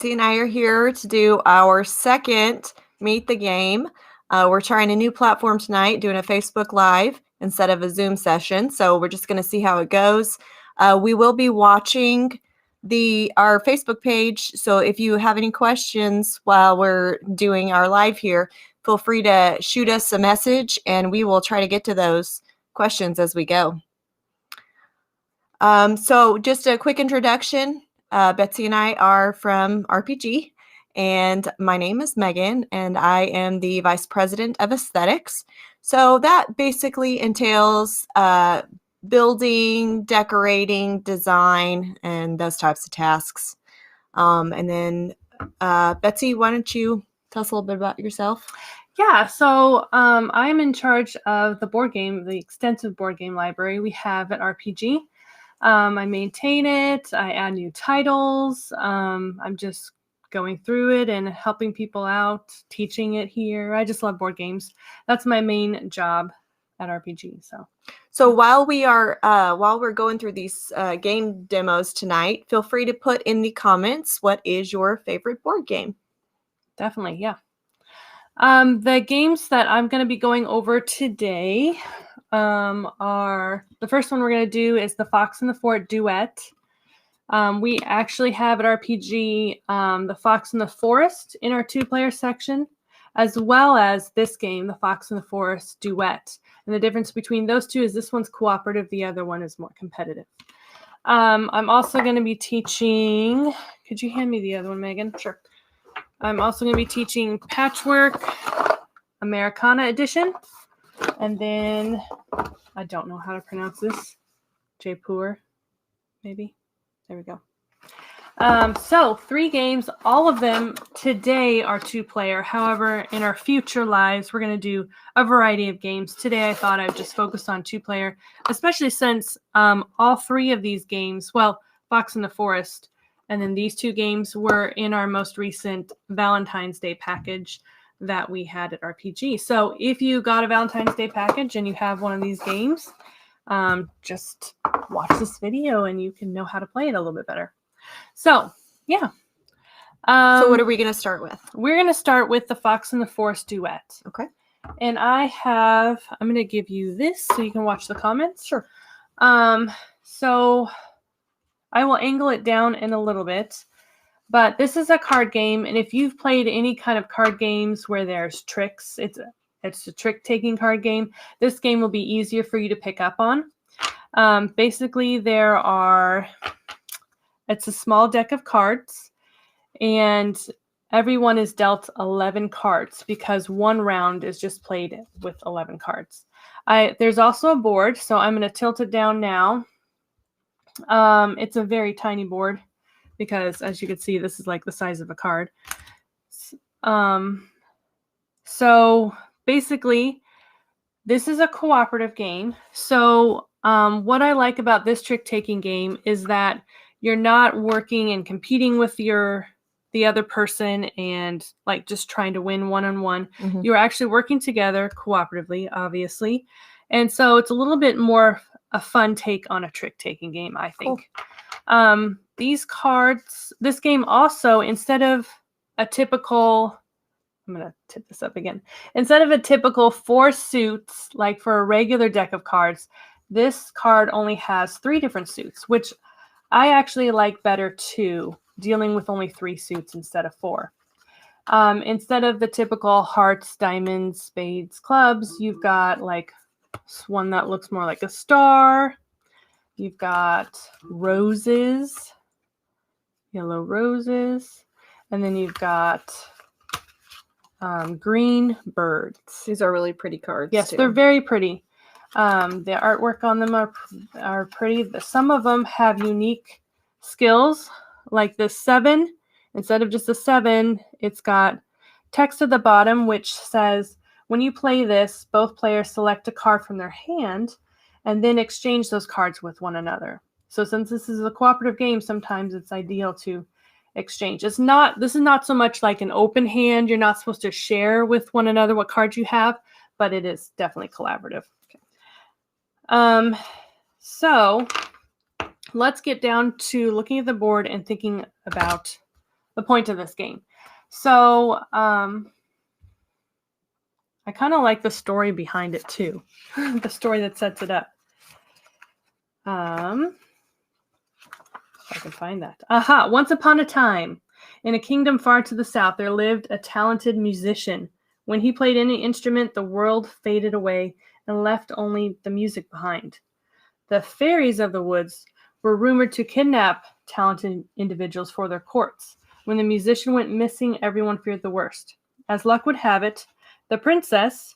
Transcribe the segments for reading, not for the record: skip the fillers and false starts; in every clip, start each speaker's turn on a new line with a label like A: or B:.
A: Betsy and I are here to do our second Meet the Game. We're trying a new platform tonight, doing a Facebook Live instead of a Zoom session. So we're just going to see how it goes. We will be watching our Facebook page. So if you have any questions while we're doing our live here, feel free to shoot us a message and we will try to get to those questions as we go. So just a quick introduction. Betsy and I are from RPG, and my name is Megan, and I am the Vice President of Aesthetics. So that basically entails building, decorating, design, and those types of tasks. And then, Betsy, why don't you tell us a little bit about yourself?
B: Yeah, so I'm in charge of the extensive board game library we have at RPG. I maintain it. I add new titles. I'm just going through it and helping people out, teaching it here. I just love board games. That's my main job at RPG.
A: So while we're going through these game demos tonight, feel free to put in the comments what is your favorite board game.
B: Definitely, yeah. The games that I'm going to be going over today are the first one we're going to do is the Fox and the Fort Duet. We actually have at RPG the Fox and the Forest in our 2-player section, as well as this game, the Fox and the Forest Duet. And the difference between those two is this one's cooperative, the other one is more competitive. I'm also going to be teaching, could you hand me the other one, Megan?
A: Sure.
B: I'm also going to be teaching Patchwork, Americana edition. And then, I don't know how to pronounce this, Jaipur, maybe. There we go. So 3 games, all of them today are 2-player. However, in our future lives, we're going to do a variety of games. Today, I thought I'd just focus on 2-player, especially since all 3 of these games, well, Fox and the Forest, and then these 2 games were in our most recent Valentine's Day package that we had at RPG. So if you got a Valentine's Day package and you have one of these games, just watch this video and you can know how to play it a little bit better. So, yeah.
A: So what are we going to start with?
B: We're going to start with the Fox and the Forest Duet.
A: Okay.
B: And I'm going to give you this so you can watch the comments.
A: Sure.
B: So I will angle it down in a little bit. But this is a card game, and if you've played any kind of card games where there's tricks, it's a trick-taking card game, this game will be easier for you to pick up on. Basically, it's a small deck of cards, and everyone is dealt 11 cards because one round is just played with 11 cards. There's also a board, so I'm going to tilt it down now. It's a very tiny board, because as you can see, this is like the size of a card. So basically, this is a cooperative game. So what I like about this trick-taking game is that you're not working and competing with the other person and like just trying to win one-on-one. Mm-hmm. You're actually working together cooperatively, obviously. And so it's a little bit more a fun take on a trick-taking game, I think. Cool. These cards, this game also, instead of a typical, I'm going to tip this up again. Instead of a typical 4 suits, like for a regular deck of cards, this card only has 3 different suits, which I actually like better too, dealing with only 3 suits instead of 4. Instead of the typical hearts, diamonds, spades, clubs, you've got like one that looks more like a star. You've got roses, yellow roses, and then you've got green birds.
A: These are really pretty cards.
B: Yes, too. They're very pretty. The artwork on them are pretty. Some of them have unique skills, like this 7. Instead of just a 7, it's got text at the bottom, which says, when you play this, both players select a card from their hand and then exchange those cards with one another. So since this is a cooperative game, sometimes it's ideal to exchange. This is not so much like an open hand. You're not supposed to share with one another what cards you have, but it is definitely collaborative. Okay. So let's get down to looking at the board and thinking about the point of this game. So I kind of like the story behind it too. The story that sets it up. If I can find that. Aha! Once upon a time, in a kingdom far to the south, there lived a talented musician. When he played any instrument, the world faded away and left only the music behind. The fairies of the woods were rumored to kidnap talented individuals for their courts. When the musician went missing, everyone feared the worst. As luck would have it, the princess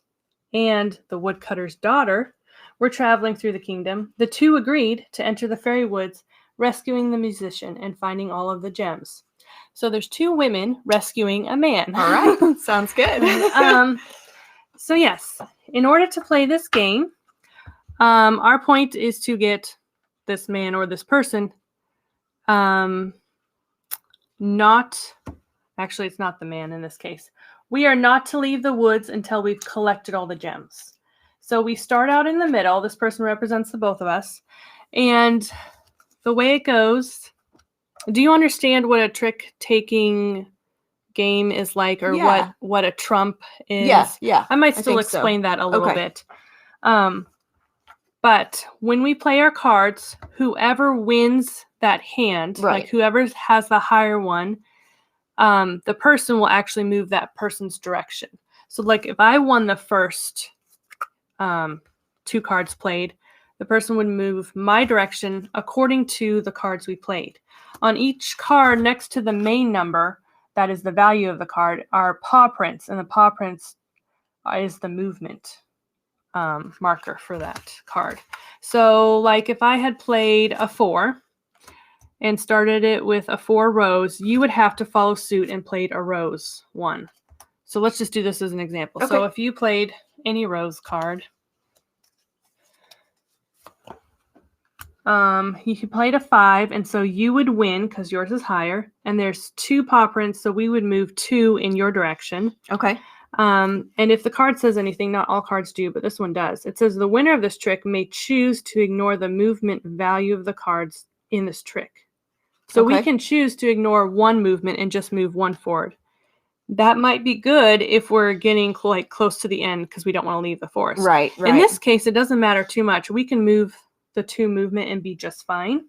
B: and the woodcutter's daughter were traveling through the kingdom. The two agreed to enter the fairy woods, rescuing the musician and finding all of the gems. So there's two women rescuing a man.
A: All right. Sounds good.
B: So yes, in order to play this game, our point is to get this man or this person actually, it's not the man in this case. We are not to leave the woods until we've collected all the gems. So we start out in the middle. This person represents the both of us. And the way it goes, do you understand what a trick-taking game is like, or what a trump is?
A: Yeah.
B: I might still explain that a little bit. But when we play our cards, whoever wins that hand, like whoever has the higher one, the person will actually move that person's direction. So like if I won the first two cards played, the person would move my direction according to the cards we played. On each card next to the main number, that is the value of the card, are paw prints, and the paw prints is the movement marker for that card. So like if I had played a 4 and started it with a 4 rose, you would have to follow suit and played a rose 1. So let's just do this as an example. Okay. So if you played any rose card, you played a 5, and so you would win because yours is higher, and there's 2 paw prints, so we would move 2 in your direction.
A: Okay.
B: And if the card says anything, not all cards do, but this one does. It says the winner of this trick may choose to ignore the movement value of the cards in this trick. So we can choose to ignore 1 movement and just move 1 forward. That might be good if we're getting like close to the end because we don't want to leave the forest.
A: Right.
B: In this case, it doesn't matter too much. We can move the 2 movement and be just fine.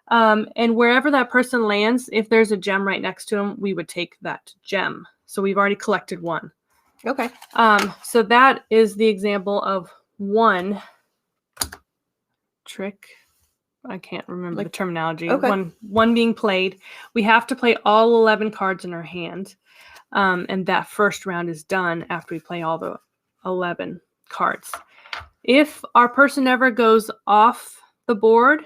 B: And wherever that person lands, if there's a gem right next to him, we would take that gem. So we've already collected 1.
A: Okay.
B: So that is the example of 1 trick. I can't remember the terminology.
A: Okay.
B: One being played. We have to play all 11 cards in our hand. And that first round is done after we play all the 11 cards. If our person ever goes off the board,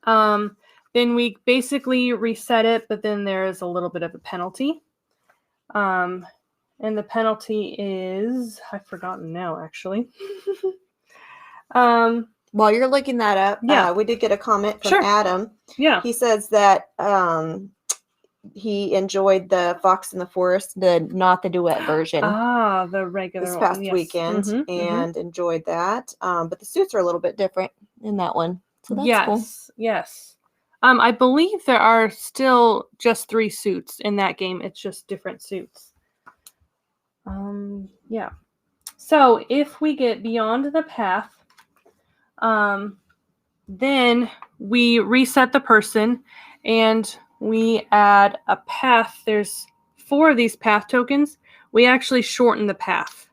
B: then we basically reset it, but then there's a little bit of a penalty. And the penalty is, I've forgotten now, actually.
A: While you're looking that up, we did get a comment from Adam.
B: Yeah.
A: He says that he enjoyed the Fox in the Forest, not the duet version.
B: The regular
A: this past weekend, and enjoyed that. But the suits are a little bit different in that one. So that's cool.
B: Yes. I believe there are still just 3 suits in that game. It's just different suits. Yeah. So if we get beyond the path, then we reset the person and we add a path. There's 4 of these path tokens. We actually shorten the path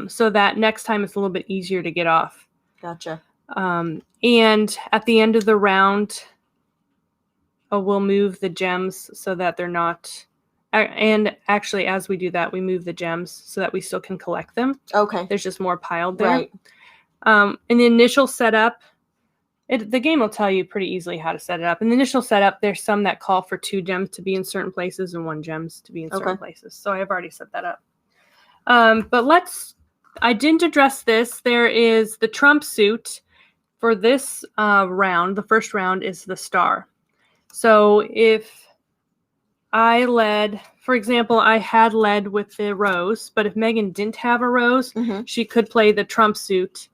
B: so that next time it's a little bit easier to get off.
A: Gotcha.
B: And at the end of the round, we'll move the gems so that they're not... And actually, as we do that, we move the gems so that we still can collect them. Okay. There's just more piled there. Right. In the initial setup, the game will tell you pretty easily how to set it up. In the initial setup, there's some that call for 2 gems to be in certain places and 1 gems to be in certain places. So I've already set that up. But I didn't address this. There is the trump suit for this round. The first round is the star. So if I led, for example, I had led with the rose, but if Megan didn't have a rose, she could play the trump suit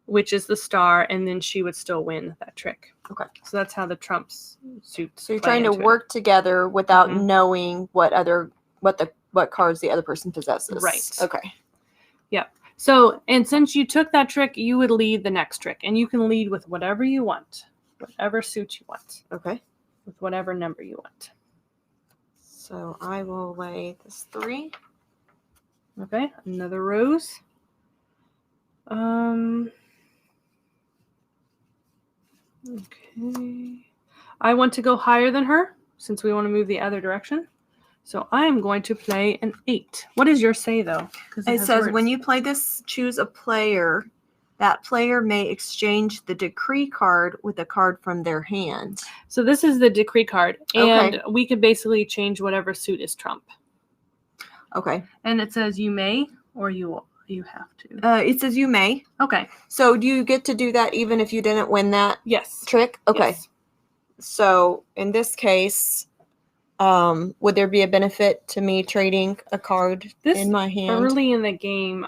B: which is the star, and then she would still win that trick.
A: Okay.
B: So that's how the trump suits.
A: So you're trying to work together without
B: Mhm.
A: knowing what cards the other person possesses.
B: Right.
A: Okay.
B: Yep. So, and since you took that trick, you would lead the next trick, and you can lead with whatever you want, whatever suit you want,
A: Okay.
B: with whatever number you want.
A: So I will lay this 3.
B: Okay, another rose. Okay. I want to go higher than her since we want to move the other direction. So I am going to play an 8. What does yours say though?
A: It says when you play this, choose a player. That player may exchange the decree card with a card from their hand.
B: So this is the decree card, and
A: Okay.
B: we could basically change whatever suit is trump.
A: Okay.
B: And it says you may or you have to.
A: It says you may.
B: Okay.
A: So do you get to do that even if you didn't win that
B: Yes.
A: trick? Okay.
B: Yes.
A: So in this case, would there be a benefit to me trading a card in my hand?
B: Early in the game,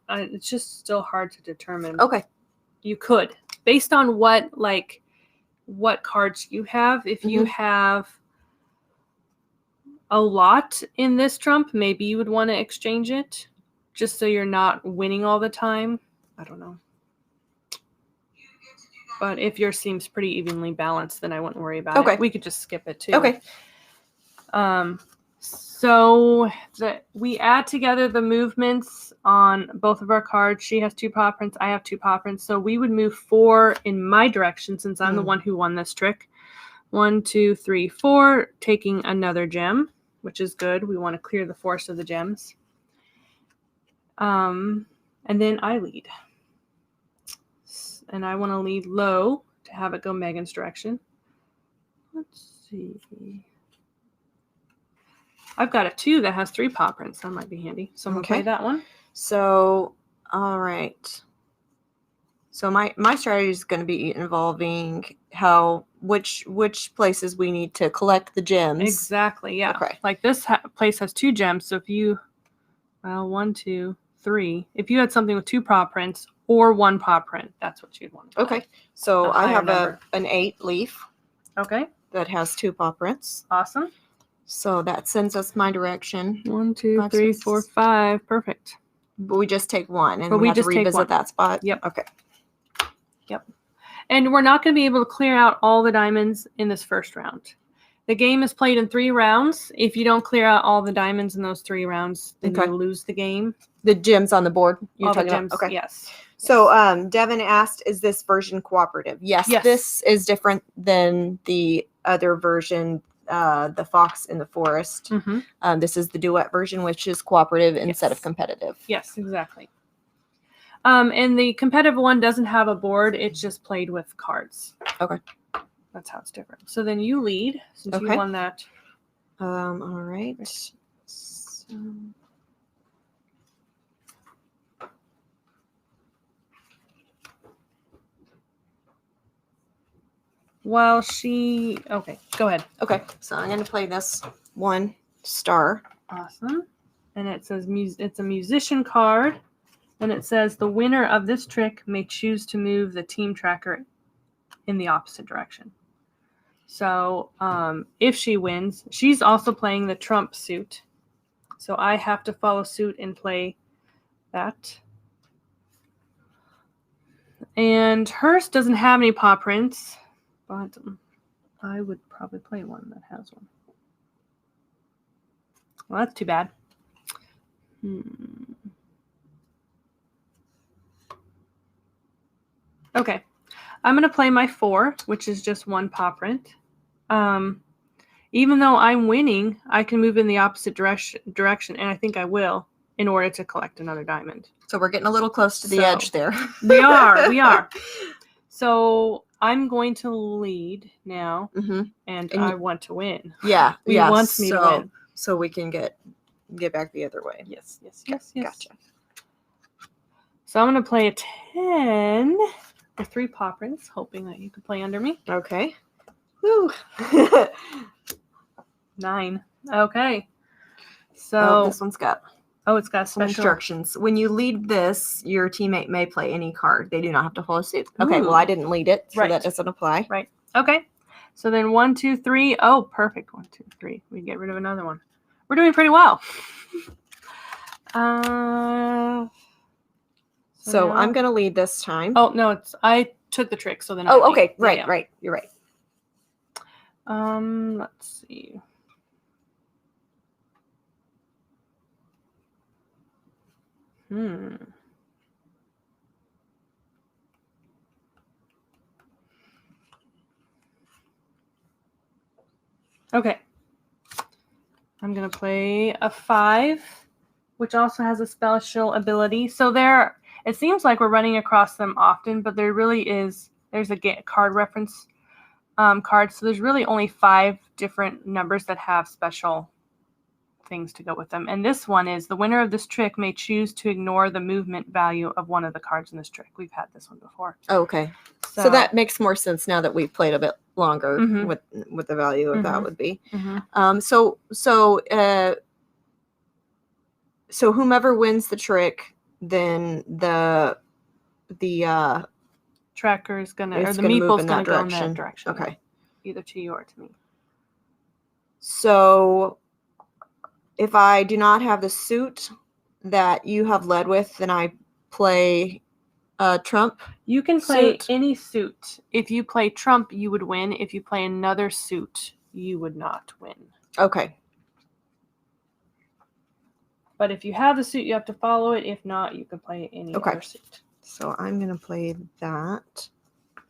B: it's just still hard to determine.
A: Okay.
B: You could, based on what cards you have. If you
A: Mhm.
B: have a lot in this trump, maybe you would want to exchange it just so you're not winning all the time. I don't know. But if yours seems pretty evenly balanced, then I wouldn't worry about
A: Okay.
B: it. We could just skip it too.
A: Okay.
B: So we add together the movements on both of our cards. She has 2 paw prints. I have 2 paw prints. So we would move 4 in my direction since I'm the one who won this trick. 1, 2, 3, 4, taking another gem, which is good. We want to clear the force of the gems. And then I lead. And I want to lead low to have it go Megan's direction. Let's see. I've got a 2 that has 3 paw prints. That might be handy. So I'm going to play that one.
A: So, all right. So my strategy is going to be involving which places we need to collect the gems.
B: Exactly, yeah.
A: Okay.
B: Like this place has 2 gems. So if you, 1, 2, 3. If you had something with 2 paw prints or 1 paw print, that's what you'd want to play.
A: Okay. So I have
B: number.
A: an 8 leaf.
B: Okay.
A: That has 2 paw prints.
B: Awesome.
A: So that sends us my direction.
B: 1, 2, 3, 4, 5. Perfect.
A: But we just take 1 and
B: But
A: we have to revisit that spot.
B: Yep.
A: Okay.
B: Yep. And we're not going to be able to clear out all the diamonds in this first round. The game is played in 3 rounds. If you don't clear out all the diamonds in those 3 rounds, then you lose the game.
A: The gems on the board
B: All the gems, okay. Yes.
A: So Devin asked, is this version cooperative? Yes. This is different than the other version, the Fox in the Forest.
B: Mm-hmm.
A: This is the Duet version, which is cooperative instead of competitive.
B: Yes, exactly. And the competitive one doesn't have a board. It's just played with cards.
A: Okay.
B: That's how it's different. So then you lead since you won that.
A: All right. So...
B: Okay, go ahead.
A: Okay, so I'm going to play this 1 star.
B: Awesome. And it says it's a musician card. And it says the winner of this trick may choose to move the team tracker in the opposite direction. So if she wins, she's also playing the trump suit. So I have to follow suit and play that. And hers doesn't have any paw prints, but I would probably play one that has one. Well, that's too bad. Okay, I'm going to play my 4, which is just 1 paw print. Even though I'm winning, I can move in the opposite direction, and I think I will, in order to collect another diamond.
A: So we're getting a little close to the edge there.
B: We are. So I'm going to lead now, and I want to win.
A: Yeah,
B: He wants me to win.
A: So we can get back the other way.
B: Yes.
A: Gotcha.
B: So I'm going to play a 10 with 3 paw prints, hoping that you could play under me.
A: Okay. Woo.
B: 9. Okay. So
A: this one's got
B: Oh, it's got
A: Some
B: special
A: instructions. When you lead this, your teammate may play any card. They do not have to follow suit. Okay, well, I didn't lead it, so
B: Right.
A: that doesn't apply.
B: Right. Okay. So then 1, 2, 3. Oh, perfect. 1, 2, 3. We get rid of another one. We're doing pretty well.
A: So
B: now-
A: I'm going to lead this time.
B: Oh, no, I took the trick, so then
A: Oh,
B: I
A: okay.
B: lead.
A: Right,
B: Yeah.
A: right. You're right.
B: Let's see. Okay. I'm going to play a 5, which also has a special ability. So it seems like we're running across them often, but there's a card reference card. So there's really only 5 different numbers that have special things to go with them. And this one is, the winner of this trick may choose to ignore the movement value of one of the cards in this trick. We've had this one before.
A: Oh, okay. So that makes more sense now that we've played a bit longer what the value of that would be. So whomever wins the trick, then the
B: tracker is gonna, or
A: it's
B: the
A: gonna move
B: meeple's
A: in
B: gonna
A: that
B: go in
A: direction.
B: that direction.
A: Okay.
B: Either to you or to me.
A: So if I do not have the suit that you have led with, then I play trump.
B: You can play
A: suit.
B: any suit. If you play trump, you would win. If you play another suit, you would not win.
A: Okay.
B: But if you have the suit, you have to follow it. If not, you can play any other suit.
A: So I'm going to play that.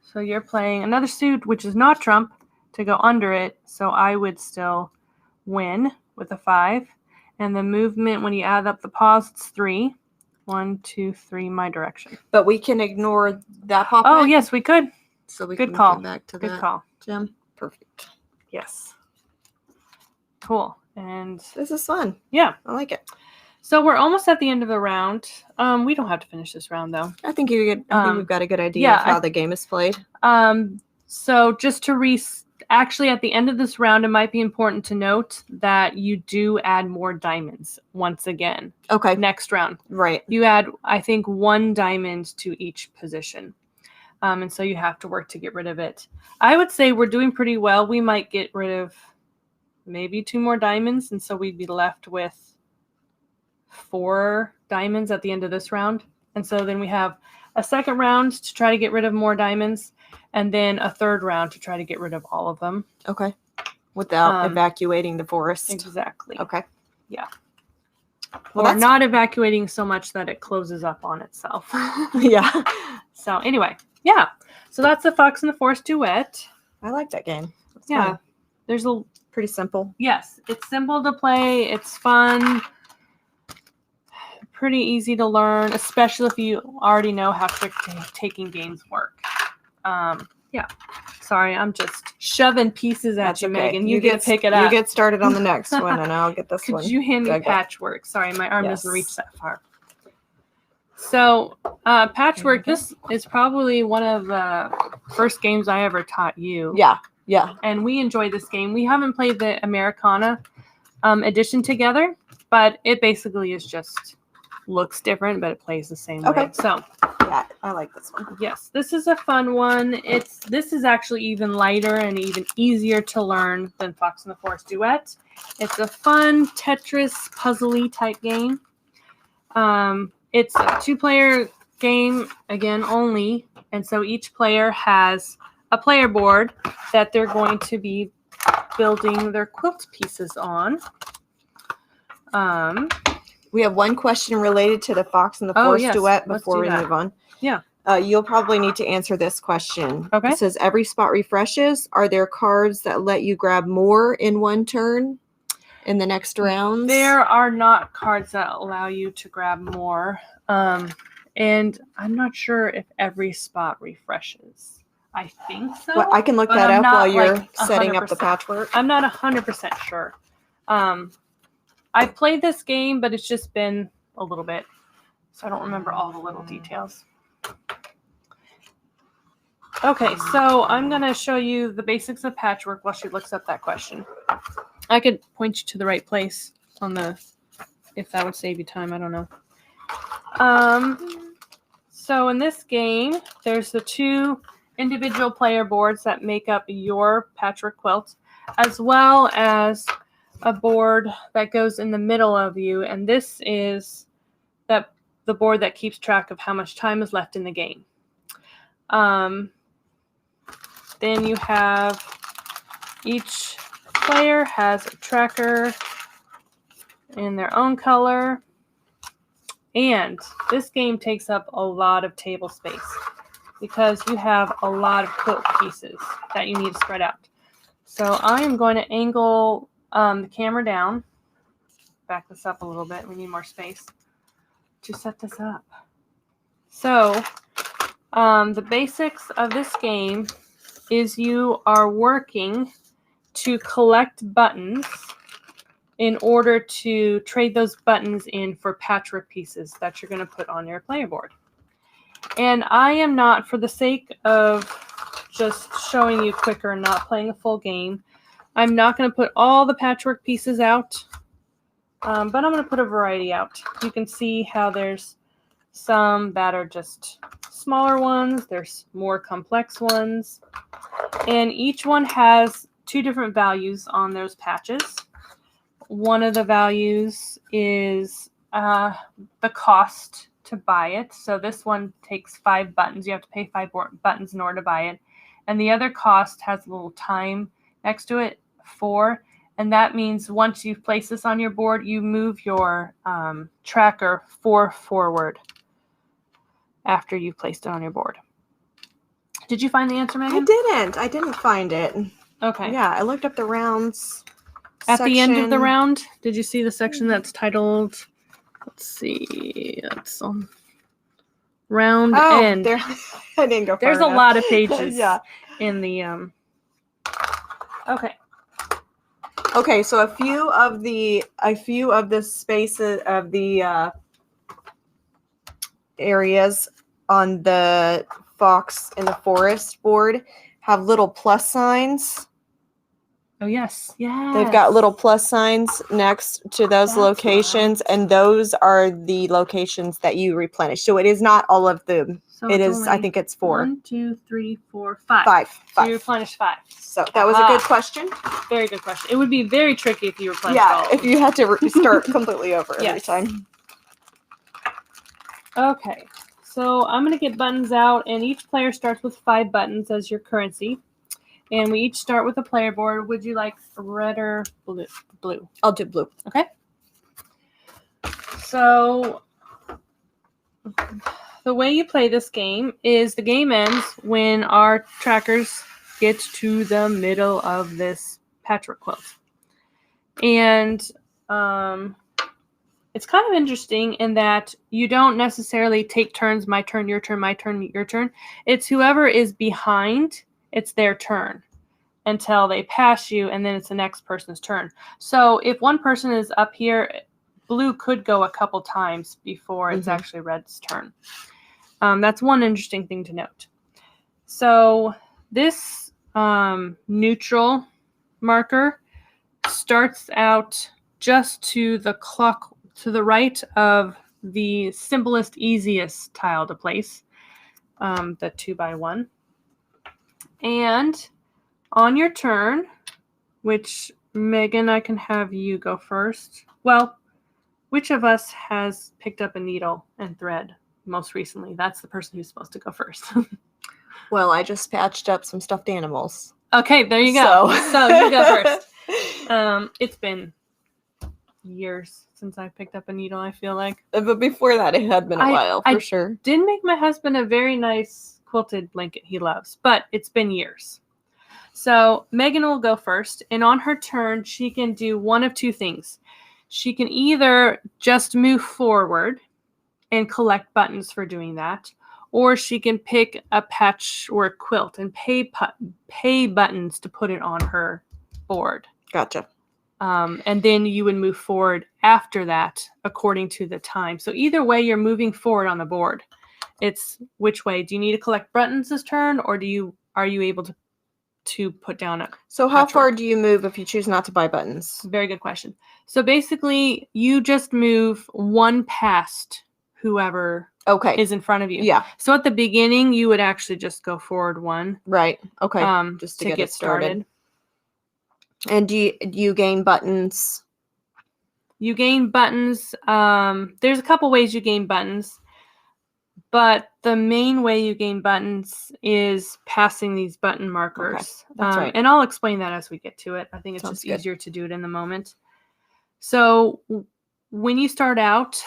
B: So you're playing another suit, which is not trump, to go under it. So I would still win with a 5. And the movement, when you add up the paws, it's 3. 1, 2, 3, my direction.
A: But we can ignore that pop.
B: Oh, yes, we could.
A: So we
B: Good
A: can
B: call.
A: get back to
B: Good
A: that.
B: call.
A: Jim. Perfect.
B: Yes. Cool. And
A: this is fun.
B: Yeah.
A: I like it.
B: So we're almost at the end of the round. We don't have to finish this round, though.
A: I think we've got a good idea of how the game is played.
B: So just to actually, at the end of this round, it might be important to note that you do add more diamonds once again.
A: Okay.
B: Next round.
A: Right.
B: You add, I think, 1 diamond to each position. And so you have to work to get rid of it. I would say we're doing pretty well. We might get rid of maybe 2 more diamonds, and so we'd be left with 4 diamonds at the end of this round. And so then we have a second round to try to get rid of more diamonds, and then a third round to try to get rid of all of them.
A: Okay. Without evacuating the forest.
B: Exactly.
A: Okay.
B: Yeah.
A: Well,
B: or not evacuating so much that it closes up on itself.
A: Yeah.
B: So anyway, yeah. So that's the Fox and the Forest Duet.
A: I like that game. It's
B: fun. There's
A: pretty simple.
B: Yes, it's simple to play. It's fun. Pretty easy to learn, especially if you already know how trick-taking games work. Yeah. Sorry, I'm just shoving pieces at you, okay. Megan. You get to pick it up.
A: You get started on the next one, and I'll get this one.
B: Could you hand me Patchwork? Sorry, my arm doesn't reach that far. So, Patchwork, this is probably one of the first games I ever taught you.
A: Yeah, yeah.
B: And we enjoy this game. We haven't played the Americana edition together, but it basically is just looks different, but it plays the same way. So,
A: yeah, I like this one.
B: Yes, this is a fun one. This is actually even lighter and even easier to learn than Fox and the Forest Duet. It's a fun Tetris puzzle-y type game. It's a 2-player game, again, only. And so each player has a player board that they're going to be building their quilt pieces on.
A: We have one question related to the Fox and the Forest Duet before we move on.
B: Yeah.
A: You'll probably need to answer this question.
B: Okay.
A: It says, every spot refreshes. Are there cards that let you grab more in one turn in the next rounds?
B: There are not cards that allow you to grab more. And I'm not sure if every spot refreshes. I think so.
A: Well, I can look that up while you're setting up the patchwork.
B: I'm not 100% sure. I've played this game, but it's just been a little bit, so I don't remember all the little details. Okay, so I'm going to show you the basics of Patchwork while she looks up that question. I could point you to the right place on the if that would save you time. I don't know. So in this game, there's the 2 individual player boards that make up your patchwork quilt, as well as a board that goes in the middle of you, and this is the board that keeps track of how much time is left in the game. Then you have each player has a tracker in their own color, and this game takes up a lot of table space because you have a lot of quilt pieces that you need to spread out. So I am going to angle the camera down, back this up a little bit. We need more space to set this up. So the basics of this game is you are working to collect buttons in order to trade those buttons in for patchwork pieces that you're going to put on your player board. And I am not, for the sake of just showing you quicker and not playing a full game, I'm not going to put all the patchwork pieces out, but I'm going to put a variety out. You can see how there's some that are just smaller ones, there's more complex ones, and each one has 2 different values on those patches. One of the values is the cost to buy it. So this one takes 5 buttons. You have to pay 5 buttons in order to buy it. And the other cost has a little time next to it, 4. And that means once you've placed this on your board, you move your tracker 4 forward after you've placed it on your board. Did you find the answer, Megan?
A: I didn't find it.
B: Okay.
A: Yeah, I looked up the rounds.
B: At the end of the round, did you see the section that's titled, let's see, that's on round end.
A: There, I didn't go far
B: There's
A: enough.
B: a lot of pages
A: Yeah.
B: in the, okay.
A: Okay, so a few of the spaces of the areas on the Fox in the Forest board have little plus signs.
B: Oh, yes. Yeah.
A: They've got little plus signs next to those
B: That's
A: locations,
B: right.
A: and those are the locations that you replenish. So it is not all of them.
B: So
A: It
B: it's
A: is, I think it's 4.
B: 1, 2, 3, 4, 5.
A: 5.
B: So you replenish 5.
A: So that was a good question.
B: Very good question. It would be very tricky if you replenished all
A: Yeah,
B: of
A: if
B: them.
A: you had to start completely over every
B: Yes.
A: time.
B: Okay, so I'm going to get buttons out, and each player starts with 5 buttons as your currency. And we each start with a player board. Would you like red or blue? Blue.
A: I'll do blue.
B: Okay. So the way you play this game is the game ends when our trackers get to the middle of this patchwork quilt. And it's kind of interesting in that you don't necessarily take turns, my turn, your turn, my turn, your turn. It's whoever is behind, it's their turn until they pass you, and then it's the next person's turn. So if one person is up here, blue could go a couple times before it's actually red's turn. That's one interesting thing to note. So this neutral marker starts out just to the clock, to the right of the simplest, easiest tile to place, the 2x1. And on your turn, which Megan, I can have you go first. Well, which of us has picked up a needle and thread most recently? That's the person who's supposed to go first.
A: Well, I just patched up some stuffed animals.
B: Okay, there you go. So you go first.
A: first.
B: It's been years since I picked up a needle, I feel like.
A: But before that, it had been a while, for sure.
B: Did make my husband a very nice quilted blanket he loves, but it's been years. So Megan will go first, and on her turn, she can do one of 2 things. She can either just move forward and collect buttons for doing that, or she can pick a patchwork quilt and pay buttons to put it on her board.
A: Gotcha.
B: And then you would move forward after that according to the time. So either way, you're moving forward on the board. It's which way. Do you need to collect buttons this turn, or are you able to to put down a
A: So how
B: patchwork.
A: far do you move if you choose not to buy buttons?
B: Very good question. So basically, you just move one past whoever
A: Okay.
B: is in front of you.
A: Yeah.
B: So at the beginning, you would actually just go forward one.
A: Right. Okay.
B: Just to get it started.
A: And do you gain buttons?
B: You gain buttons. There's a couple ways you gain buttons, but the main way you gain buttons is passing these button markers.
A: Okay, that's right.
B: And I'll explain that as we get to it. I think it's
A: Sounds
B: just
A: good.
B: easier to do it in the moment. So when you start out,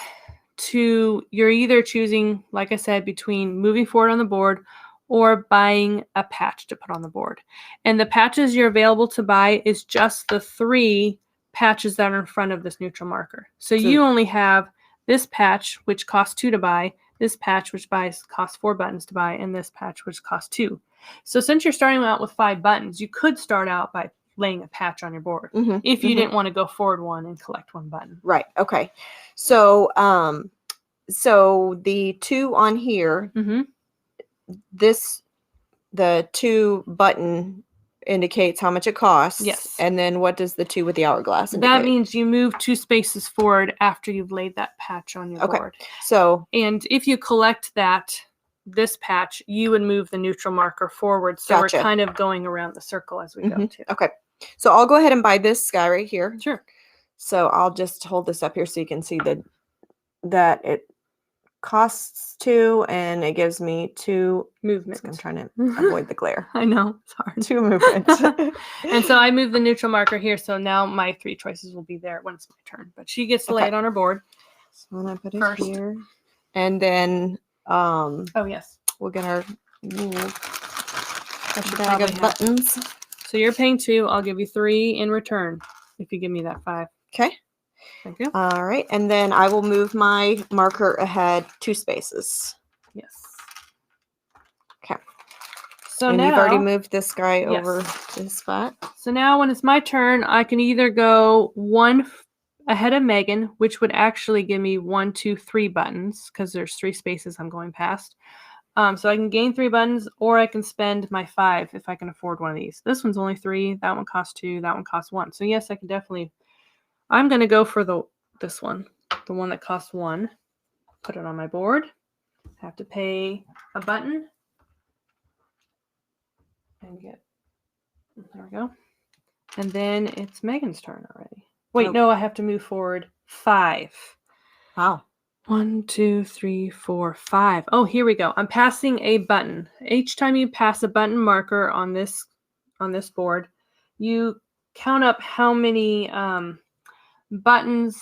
B: you're either choosing, like I said, between moving forward on the board or buying a patch to put on the board. And the patches you're available to buy is just the 3 patches that are in front of this neutral marker. So you only have this patch, which costs 2 to buy, this patch, which costs 4 buttons to buy, and this patch, which costs 2. So since you're starting out with 5 buttons, you could start out by laying a patch on your board if you didn't want to go forward one and collect 1 button.
A: Right. Okay. So so the 2 on here, the 2 button indicates how much it costs.
B: Yes.
A: And then what does the 2 with the hourglass indicate?
B: That means you move 2 spaces forward after you've laid that patch on your board.
A: So,
B: and if you collect this patch, you would move the neutral marker forward. So
A: Gotcha.
B: we're kind of going around the circle as we go too.
A: Okay. So I'll go ahead and buy this guy right here.
B: Sure.
A: So I'll just hold this up here so you can see that it costs 2 and it gives me 2 movements. I'm trying to avoid the glare.
B: I know, it's hard.
A: 2 movements.
B: And so I move the neutral marker here, so now my 3 choices will be there when it's my turn. But she gets to lay it on her board.
A: So I'm gonna put it first here. And then
B: oh yes.
A: We'll get our
B: bag of buttons. So you're paying 2, I'll give you 3 in return if you give me that 5.
A: Okay.
B: Thank you.
A: All right, and then I will move my marker ahead 2 spaces.
B: Yes.
A: Okay.
B: So
A: and
B: now
A: you've already moved this guy over this spot.
B: So now when it's my turn, I can either go 1 ahead of Megan, which would actually give me 1, 2, 3 buttons because there's 3 spaces I'm going past. So I can gain 3 buttons, or I can spend my 5 if I can afford one of these. This one's only 3. That one costs 2. That one costs 1. So yes, I can definitely. I'm going to go for this one, the one that costs 1. Put it on my board. Have to pay a button. And there we go. And then it's Megan's turn already. Wait, no, I have to move forward 5.
A: Wow.
B: 1, 2, 3, 4, 5. Oh, here we go. I'm passing a button. Each time you pass a button marker on this board, you count up how many buttons.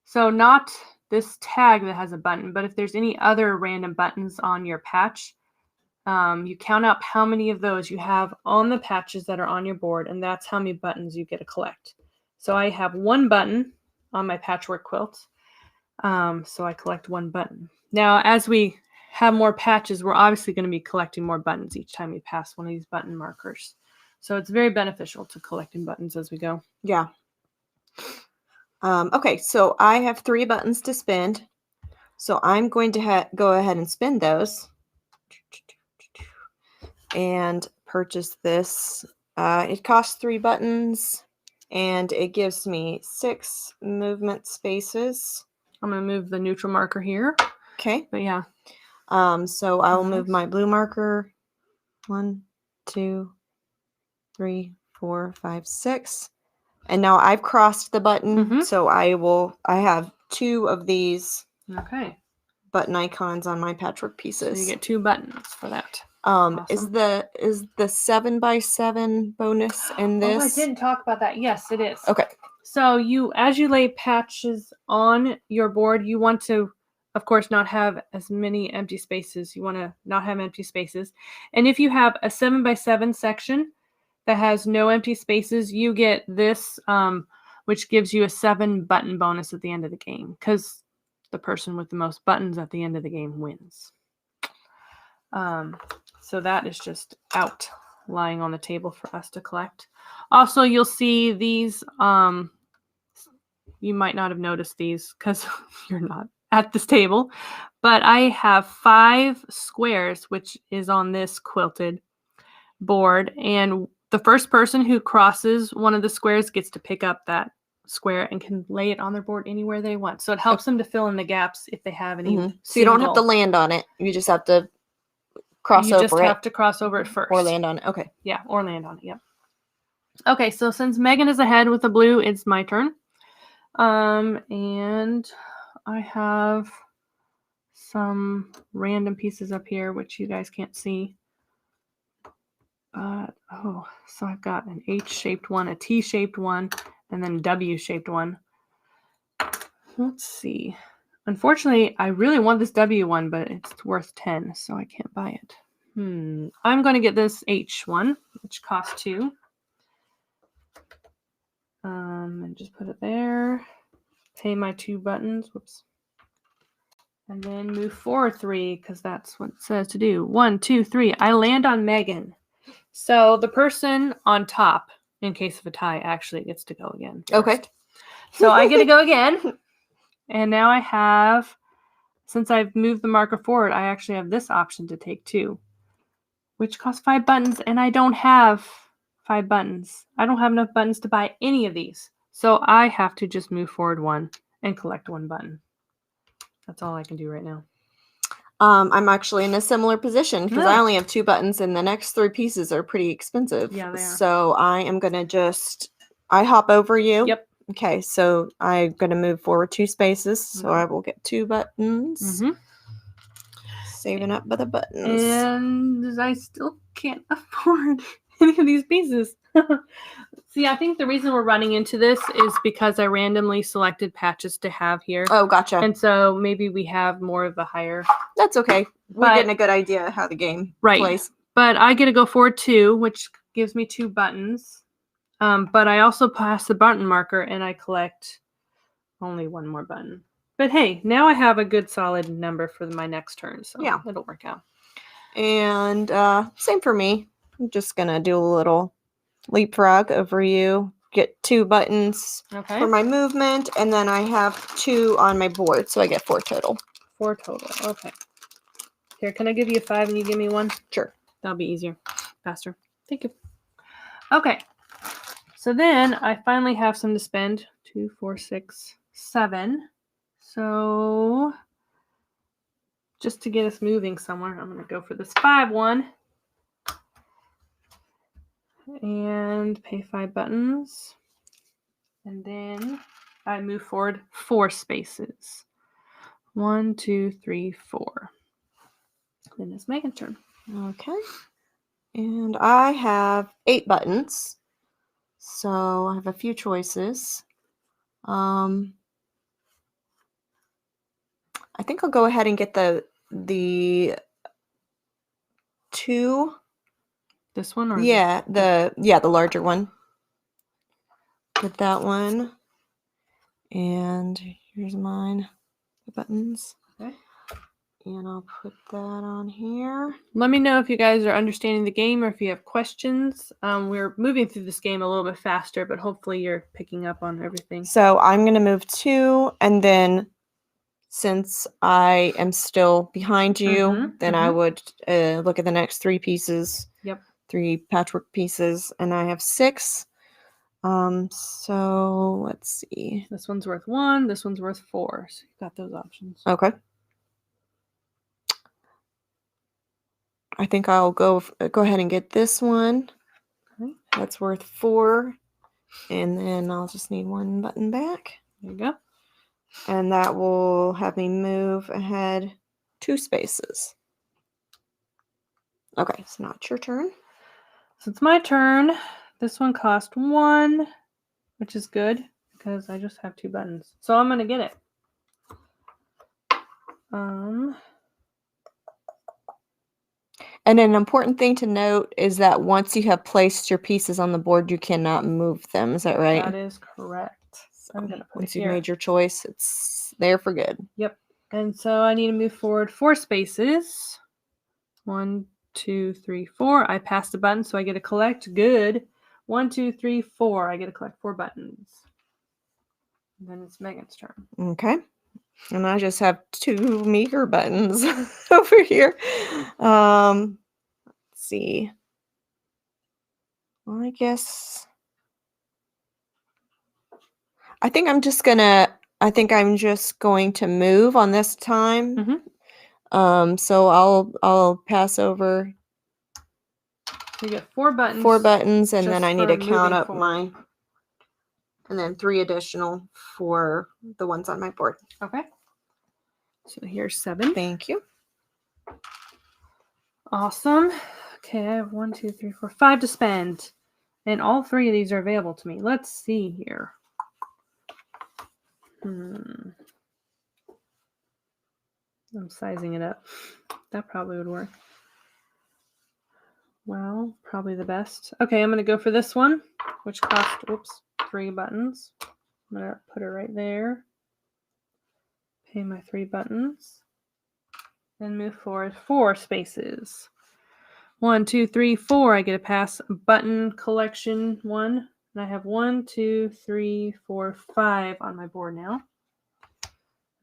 B: So not this tag that has a button, but if there's any other random buttons on your patch, you count up how many of those you have on the patches that are on your board, and that's how many buttons you get to collect. So I have 1 button on my patchwork quilt. So I collect 1 button. Now, as we have more patches, we're obviously going to be collecting more buttons each time we pass one of these button markers. So it's very beneficial to collecting buttons as we go.
A: Yeah. Okay, so I have 3 buttons to spend. So I'm going to go ahead and spend those and purchase this. It costs 3 buttons and it gives me 6 movement spaces.
B: I'm going to move the neutral marker here.
A: Okay.
B: But yeah.
A: So I'll move my blue marker. 1, 2, 3, 4, 5, 6. And now I've crossed the button. So I have 2 of these button icons on my patchwork pieces.
B: So you get 2 buttons for that.
A: Awesome. Is the 7x7 bonus in this?
B: Oh, I didn't talk about that. Yes, it is.
A: Okay.
B: So as you lay patches on your board, you want to, of course, not have as many empty spaces. You want to not have empty spaces. And if you have a 7x7 section that has no empty spaces, you get this, which gives you a 7 button bonus at the end of the game, because the person with the most buttons at the end of the game wins. So that is just out, lying on the table for us to collect. Also, you'll see these, you might not have noticed these because you're not at this table, but I have 5 squares, which is on this quilted, board, and the first person who crosses one of the squares gets to pick up that square and can lay it on their board anywhere they want. So it helps them to fill in the gaps if they have any.
A: So you don't have to land on it. You just have to cross over it.
B: You just have to cross over it first.
A: Or land on it. Okay.
B: Yeah, or land on it. Yep. Okay, so since Megan is ahead with the blue, it's my turn. And I have some random pieces up here, which you guys can't see. So I've got an H-shaped one, a T-shaped one, and then a W-shaped one. Let's see. Unfortunately, I really want this W one, but it's worth 10, so I can't buy it. I'm going to get this H one, which costs 2. And just put it there. Pay my 2 buttons. Whoops. And then move forward 3, because that's what it says to do. 1, 2, 3. I land on Megan. So the person on top, in case of a tie, actually gets to go again first.
A: Okay.
B: So I get to go again. And now I have, since I've moved the marker forward, I actually have this option to take 2, which costs 5 buttons, and I don't have 5 buttons. I don't have enough buttons to buy any of these. So I have to just move forward 1 and collect 1 button. That's all I can do right now.
A: I'm actually in a similar position because I only have 2 buttons, and the next 3 pieces are pretty expensive.
B: Yeah, they are.
A: So I am going to I hop over you.
B: Yep.
A: Okay, so I'm going to move forward 2 spaces, so I will get 2 buttons. Saving up by the buttons.
B: And I still can't afford any of these pieces. See, I think the reason we're running into this is because I randomly selected patches to have here.
A: Oh, gotcha.
B: And so maybe we have more of the higher.
A: That's okay. We're getting a good idea of how the game plays.
B: But I get to go forward 2, which gives me 2 buttons. But I also pass the button marker and I collect only 1 more button. But hey, now I have a good solid number for my next turn. So yeah, it'll work out.
A: And same for me. I'm just going to do a little leapfrog over you. Get 2 buttons for my movement. And then I have 2 on my board. So I get 4 total.
B: 4 total. Okay. Here, can I give you a 5 and you give me 1?
A: Sure.
B: That'll be easier. Faster. Thank you. Okay. So then I finally have some to spend. 2, 4, 6, 7. So just to get us moving somewhere, I'm going to go for this 5 one. And pay 5 buttons. And then I move forward 4 spaces. 1, 2, 3, 4. Then it's Megan's turn.
A: Okay. And I have 8 buttons. So I have a few choices. I think I'll go ahead and get the 2.
B: This one, or
A: the larger one. Get that one. And here's mine. The buttons.
B: Okay.
A: And I'll put that on here.
B: Let me know if you guys are understanding the game or if you have questions. We're moving through this game a little bit faster, but hopefully you're picking up on everything.
A: So I'm going to move 2, and then since I am still behind you, then I would look at the next 3 pieces.
B: Yep.
A: 3 patchwork pieces, and I have 6. So let's see.
B: This one's worth 1. This one's worth 4. So you've got those options.
A: Okay. I think I'll go ahead and get this one. Okay. That's worth 4. And then I'll just need 1 button back.
B: There you go.
A: And that will have me move ahead 2 spaces. Okay, so now it's your turn.
B: So it's my turn. This one cost 1, which is good because I just have 2 buttons. So I'm going to get it.
A: And an important thing to note is that once you have placed your pieces on the board, you cannot move them. Is that right?
B: That is correct. So I'm gonna put
A: once you've made your choice, it's there for good.
B: Yep. And so I need to move forward 4 spaces. 1, 2, 3, 4. I passed a button, so I get to collect. Good. 1, 2, 3, 4. I get to collect 4 buttons. And then it's Megan's turn.
A: Okay. And I just have 2 meager buttons over here. Let's see. Well, I guess I think I'm just going to move on this time. So I'll pass over
B: You get 4 buttons.
A: 4 buttons, and
B: just
A: then I need to
B: for
A: count
B: moving
A: up
B: forward.
A: and then 3 additional for the ones on my board.
B: Okay. So here's 7.
A: Thank you.
B: Awesome. Okay, I have 1, 2, 3, 4, 5 to spend. And all 3 of these are available to me. Let's see here. I'm sizing it up. That probably would work. Well, probably the best. Okay, I'm going to go for this one, which cost, 3 buttons. I'm going to put it right there. Pay my 3 buttons. And move forward 4 spaces. 1, 2, 3, 4. I get a pass button collection 1. And I have 1, 2, 3, 4, 5 on my board now.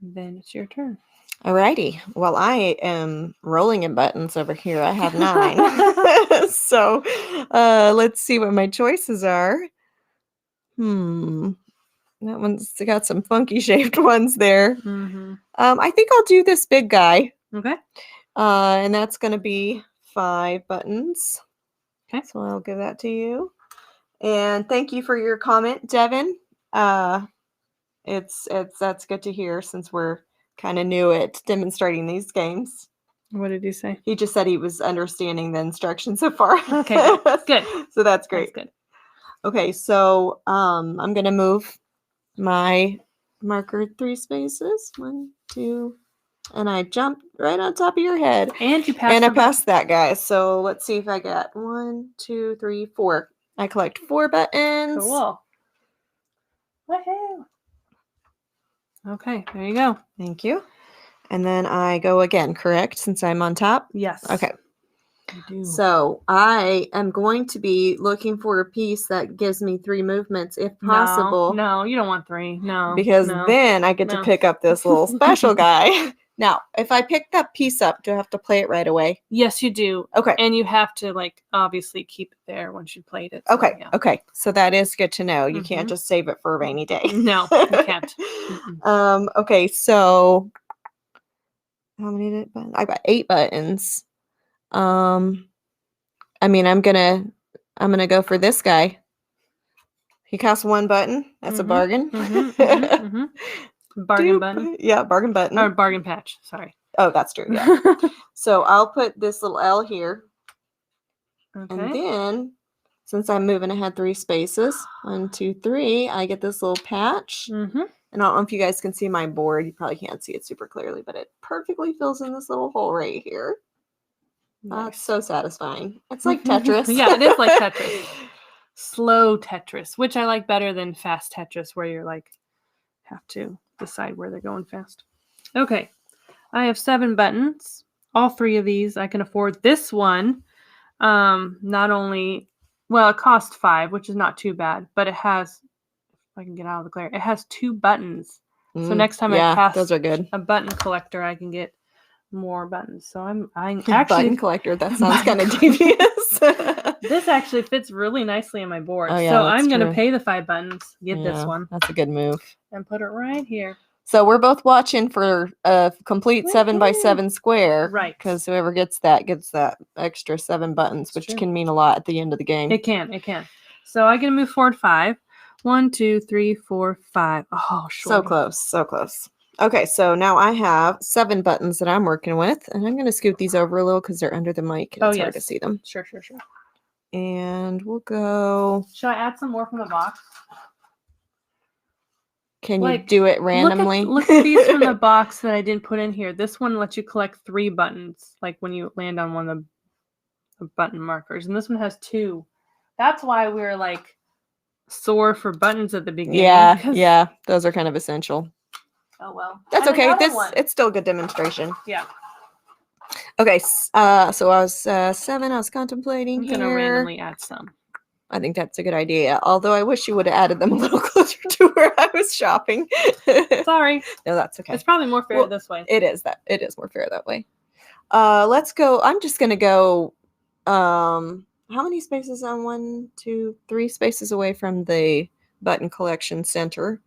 B: And then it's your turn.
A: Alrighty. Well, I am rolling in buttons over here. I have 9. So let's see what my choices are. That one's got some funky shaped ones there. I think I'll do this big guy.
B: Okay.
A: And that's going to be 5 buttons.
B: Okay.
A: So I'll give that to you. And thank you for your comment, Devin. That's good to hear since we're kind of new at demonstrating these games.
B: What did he say?
A: He just said he was understanding the instructions so far.
B: Okay, good.
A: So that's great.
B: That's good.
A: Okay, so I'm going to move my marker 3 spaces. 1, 2, and I jumped right on top of your head.
B: And you passed.
A: And I passed that guy. So let's see if I got 1, 2, 3, 4. I collect 4 buttons.
B: Cool. Woohoo! Okay, there you go.
A: Thank you. And then I go again, correct? Since I'm on top?
B: Yes.
A: Okay.
B: You do.
A: So I am going to be looking for a piece that gives me 3 movements if possible.
B: No, you don't want 3. No.
A: Because then I get to pick up this little special guy. Now, if I pick that piece up, do I have to play it right away?
B: Yes, you do.
A: Okay.
B: And you have to, obviously keep it there once you played it. So,
A: Okay.
B: yeah.
A: Okay. So that is good to know. You can't just save it for a rainy day.
B: No, you can't.
A: Okay. So how many did I got 8 buttons. I'm gonna go for this guy. He costs 1 button. That's a bargain.
B: Bargain button.
A: Yeah, bargain button.
B: Or bargain patch. Sorry.
A: Oh, that's true. Yeah. So I'll put this little L here.
B: Okay.
A: And then, since I'm moving ahead 3 spaces, 1, 2, 3, I get this little patch. And I don't know if you guys can see my board. You probably can't see it super clearly, but it perfectly fills in this little hole right here.
B: Nice.
A: It's so satisfying. It's like Tetris.
B: Yeah, it is like Tetris. Slow Tetris, which I like better than fast Tetris, where you're have to decide where they're going fast. Okay. I have 7 buttons. All 3 of these I can afford. This one, not only, it costs 5, which is not too bad, but it has, if I can get out of the glare, it has 2 buttons. So next time I pass
A: those are good.
B: a button collector, I can get more buttons. So I'm actually
A: button collector. That sounds kind of devious.
B: This actually fits really nicely in my board.
A: Oh, yeah,
B: so
A: that's
B: I'm going to
A: true.
B: pay the 5 buttons, get this one,
A: That's a good move.
B: and put it right here.
A: So we're both watching for a complete 7x7 square.
B: Right.
A: Because whoever gets that extra 7 buttons, which can mean a lot at the end of the game.
B: It can. So I get to move forward 5. 1, 2, 3, 4, 5. Oh, short.
A: So close. So close. Okay, so now I have 7 buttons that I'm working with, and I'm going to scoot these over a little because they're under the mic. And it's hard to see them.
B: Sure.
A: And we'll go.
B: Should I add some more from the box?
A: Can you do it randomly?
B: Look at these from the box that I didn't put in here. This one lets you collect 3 buttons, like when you land on one of the button markers. And this one has 2. That's why we're sore for buttons at the beginning.
A: Yeah. Those are kind of essential.
B: Oh, well.
A: That's okay. It's still a good demonstration.
B: Yeah.
A: Okay. So I was 7. I was contemplating
B: I'm going to randomly add some.
A: I think that's a good idea. Although I wish you would have added them a little closer to where I was shopping.
B: Sorry.
A: No, that's okay.
B: It's probably more fair this way.
A: It is more fair that way. Let's go. I'm just going to go how many spaces on 1, 2, 3 spaces away from the button collection center.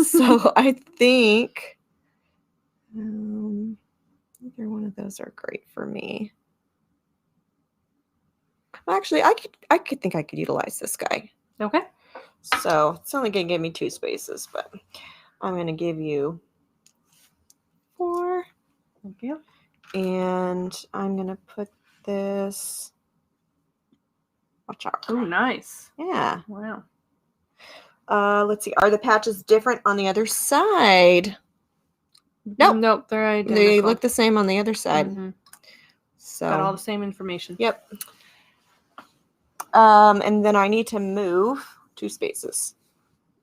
A: So I think either one of those are great for me. Actually, I could utilize this guy.
B: Okay.
A: So it's only gonna give me 2 spaces, but I'm gonna give you 4.
B: Thank you.
A: And I'm gonna put this. Watch out.
B: Oh, nice.
A: Yeah.
B: Wow.
A: Let's see. Are the patches different on the other side? Nope.
B: Nope, they're identical.
A: They look the same on the other side.
B: Mm-hmm.
A: So
B: Got all the same information.
A: Yep. And then I need to move 2 spaces.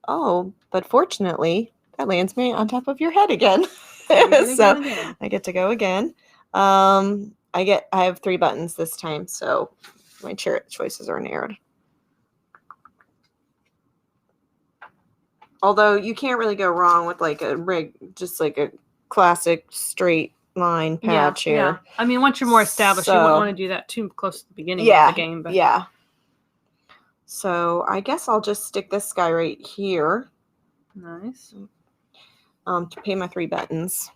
A: Oh, but fortunately, that lands me on top of your head again. So
B: Again.
A: I get to go again. I have 3 buttons this time, so my choices are narrowed. Although you can't really go wrong with like just like a classic straight line patch here.
B: Yeah. I mean, once you're more established, you wouldn't want to do that too close to the beginning of the game. But
A: yeah. So I guess I'll just stick this guy right here.
B: Nice.
A: To pay my 3 buttons.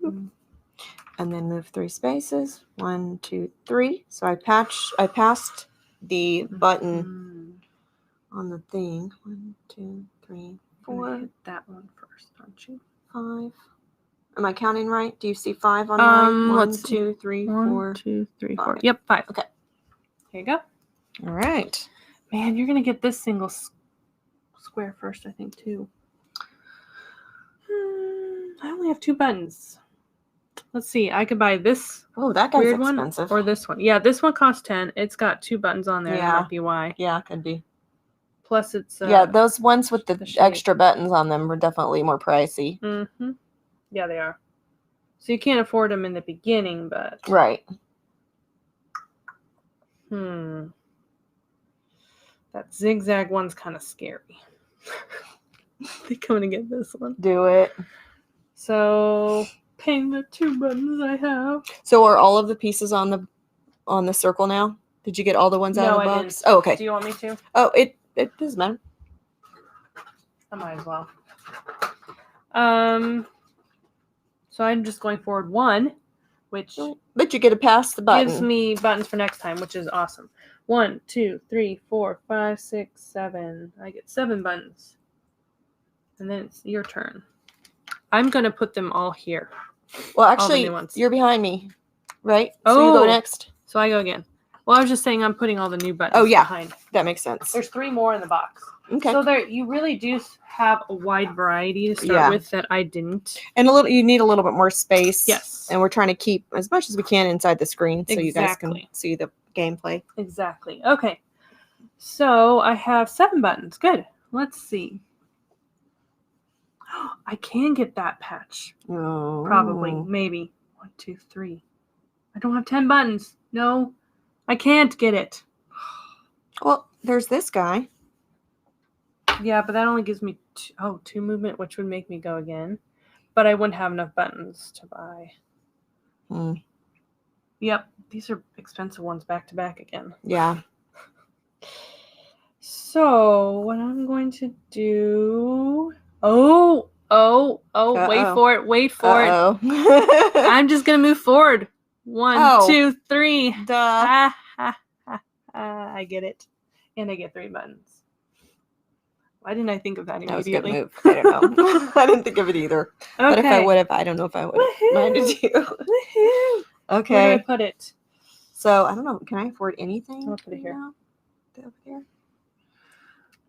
A: And then move 3 spaces. 1, 2, 3. So I passed the button on the thing. 1, 2, 3, 4.
B: Hit that one first, aren't you?
A: 5. Am I counting right? Do you see 5 on mine? 1, 2, 3, 4.
B: 1, 2, 3, 4.
A: 5.
B: Yep, 5.
A: Okay.
B: Here you go.
A: All right.
B: Man, you're gonna get this single square first, I think, too. I only have 2 buttons. Let's see. I could buy this.
A: Oh, that guy's
B: weird
A: expensive.
B: One or this one. Yeah, this one costs 10. It's got 2 buttons on there.
A: Yeah.
B: That might be why.
A: Yeah, could be.
B: Plus, it's
A: yeah, those ones with the extra buttons on them are definitely more pricey.
B: Mm-hmm. Yeah, they are. So you can't afford them in the beginning, but
A: right.
B: That zigzag one's kind of scary. I think I'm gonna get this one.
A: Do it.
B: So paying the 2 buttons I have.
A: So are all of the pieces on the circle now? Did you get all the ones out of the box?
B: Didn't.
A: Oh, okay.
B: Do you want me to?
A: Oh, it doesn't matter.
B: I might as well. So I'm just going forward 1, which
A: but you get to pass the button.
B: Gives me buttons for next time, which is awesome. 1, 2, 3, 4, 5, 6, 7. I get 7 buttons. And then it's your turn. I'm going to put them all here.
A: Well, actually, you're behind me, right?
B: Oh.
A: So you go next.
B: So I go again. Well, I was just saying I'm putting all the new buttons behind.
A: That makes sense.
B: There's 3 more in the box.
A: Okay.
B: So you really do have a wide variety to start with that I didn't.
A: And you need a little bit more space.
B: Yes.
A: And we're trying to keep as much as we can inside the screen so you guys can see the gameplay.
B: Exactly. Okay. So I have 7 buttons. Good. Let's see. I can get that patch.
A: Oh.
B: Probably. Maybe. 1, 2, 3. I don't have 10 buttons. No. I can't get it.
A: Well, there's this guy.
B: Yeah, but that only gives me 2 movement, which would make me go again. But I wouldn't have enough buttons to buy. Yep, these are expensive ones back to back again.
A: Yeah.
B: So what I'm going to do... Oh, wait for it. I'm just going to move forward. 1, 2, 3.
A: Duh.
B: I get it. And I get 3 buttons. Why didn't I think of that immediately?
A: That was a good move. I don't know. I didn't think of it either. Okay. But if I would have, I don't know if I would have minded you.
B: Woohoo.
A: Okay.
B: Where do I put it?
A: So, I don't know. Can I afford anything?
B: I'll put it here.
A: Over here?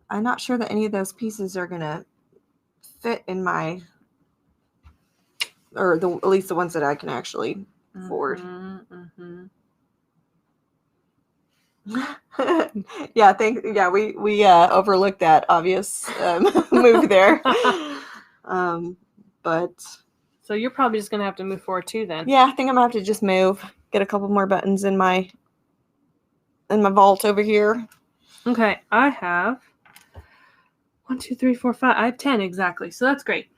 A: I'm not sure that any of those pieces are going to fit in my... Or at least the ones that I can actually afford. We overlooked that obvious move there. But
B: so you're probably just gonna have to move forward too then.
A: Yeah, I think I'm gonna have to just move. Get a couple more buttons in my vault over here.
B: Okay, I have 1, 2, 3, 4, 5. I have 10 exactly, so that's great.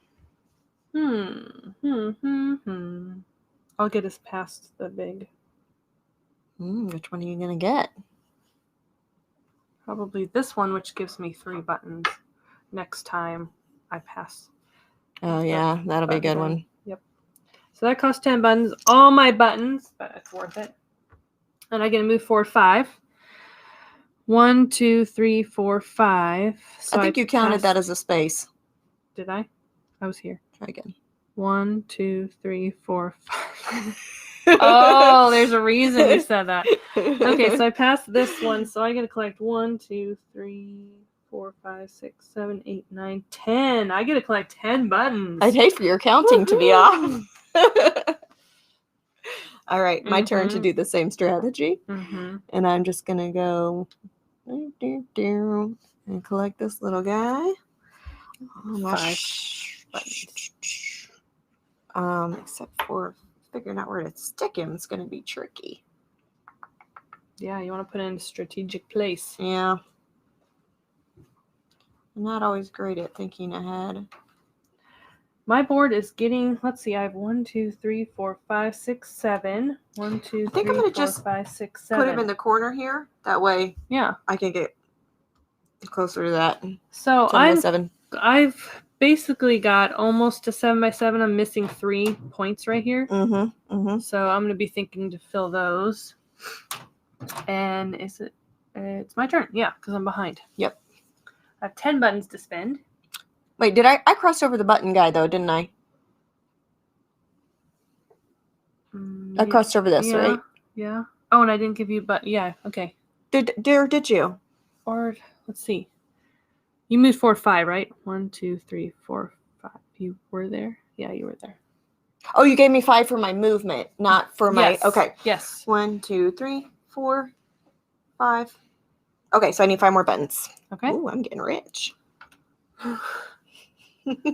B: I'll get us past the big
A: Which one are you going to get?
B: Probably this one, which gives me 3 buttons next time I pass.
A: Oh, yeah. That'll be a good one.
B: Yep. So that costs 10 buttons. All my buttons, but it's worth it. And I get to move forward 5. 1, 2, 3, 4, 5. So
A: I think you counted that as a space.
B: Did I? I was here.
A: Try again.
B: 1, 2, 3, 4, 5. Oh, there's a reason you said that. Okay, so I passed this one, so I get to collect 1, 2, 3, 4, 5, 6, 7, 8, 9, 10. I get to collect 10 buttons.
A: I'd hate for your counting to be off. All right, my turn to do the same strategy. And I'm just going to go and collect this little guy.
B: 5 buttons.
A: Except for figuring out where to stick him, it's going to be tricky.
B: Yeah, you want to put it in a strategic place.
A: Yeah. I'm not always great at thinking ahead.
B: My board is getting, let's see, I have 1, 2, 3, 4, 5, 6, 7. 1, 2, 3, 4, 5, 6, 7.
A: Put him in the corner here. That way I can get closer to that.
B: So
A: 7.
B: I've basically got almost a 7x7. I'm missing 3 points right here. So I'm going to be thinking to fill those. And it's my turn. Yeah, because I'm behind.
A: Yep.
B: I have 10 buttons to spend.
A: Wait, did I crossed over the button guy though, didn't I? I crossed over this, right?
B: Yeah. Oh, and I didn't give you yeah, okay.
A: Did you?
B: Or let's see. You moved forward 5, right? 1, 2, 3, 4, 5. You were there? Yeah, you were there.
A: Oh, you gave me 5 for my movement, not for my okay.
B: Yes.
A: 1, 2, 3, 4, 5. Okay, so I need 5 more buttons.
B: Okay.
A: Ooh, I'm getting rich.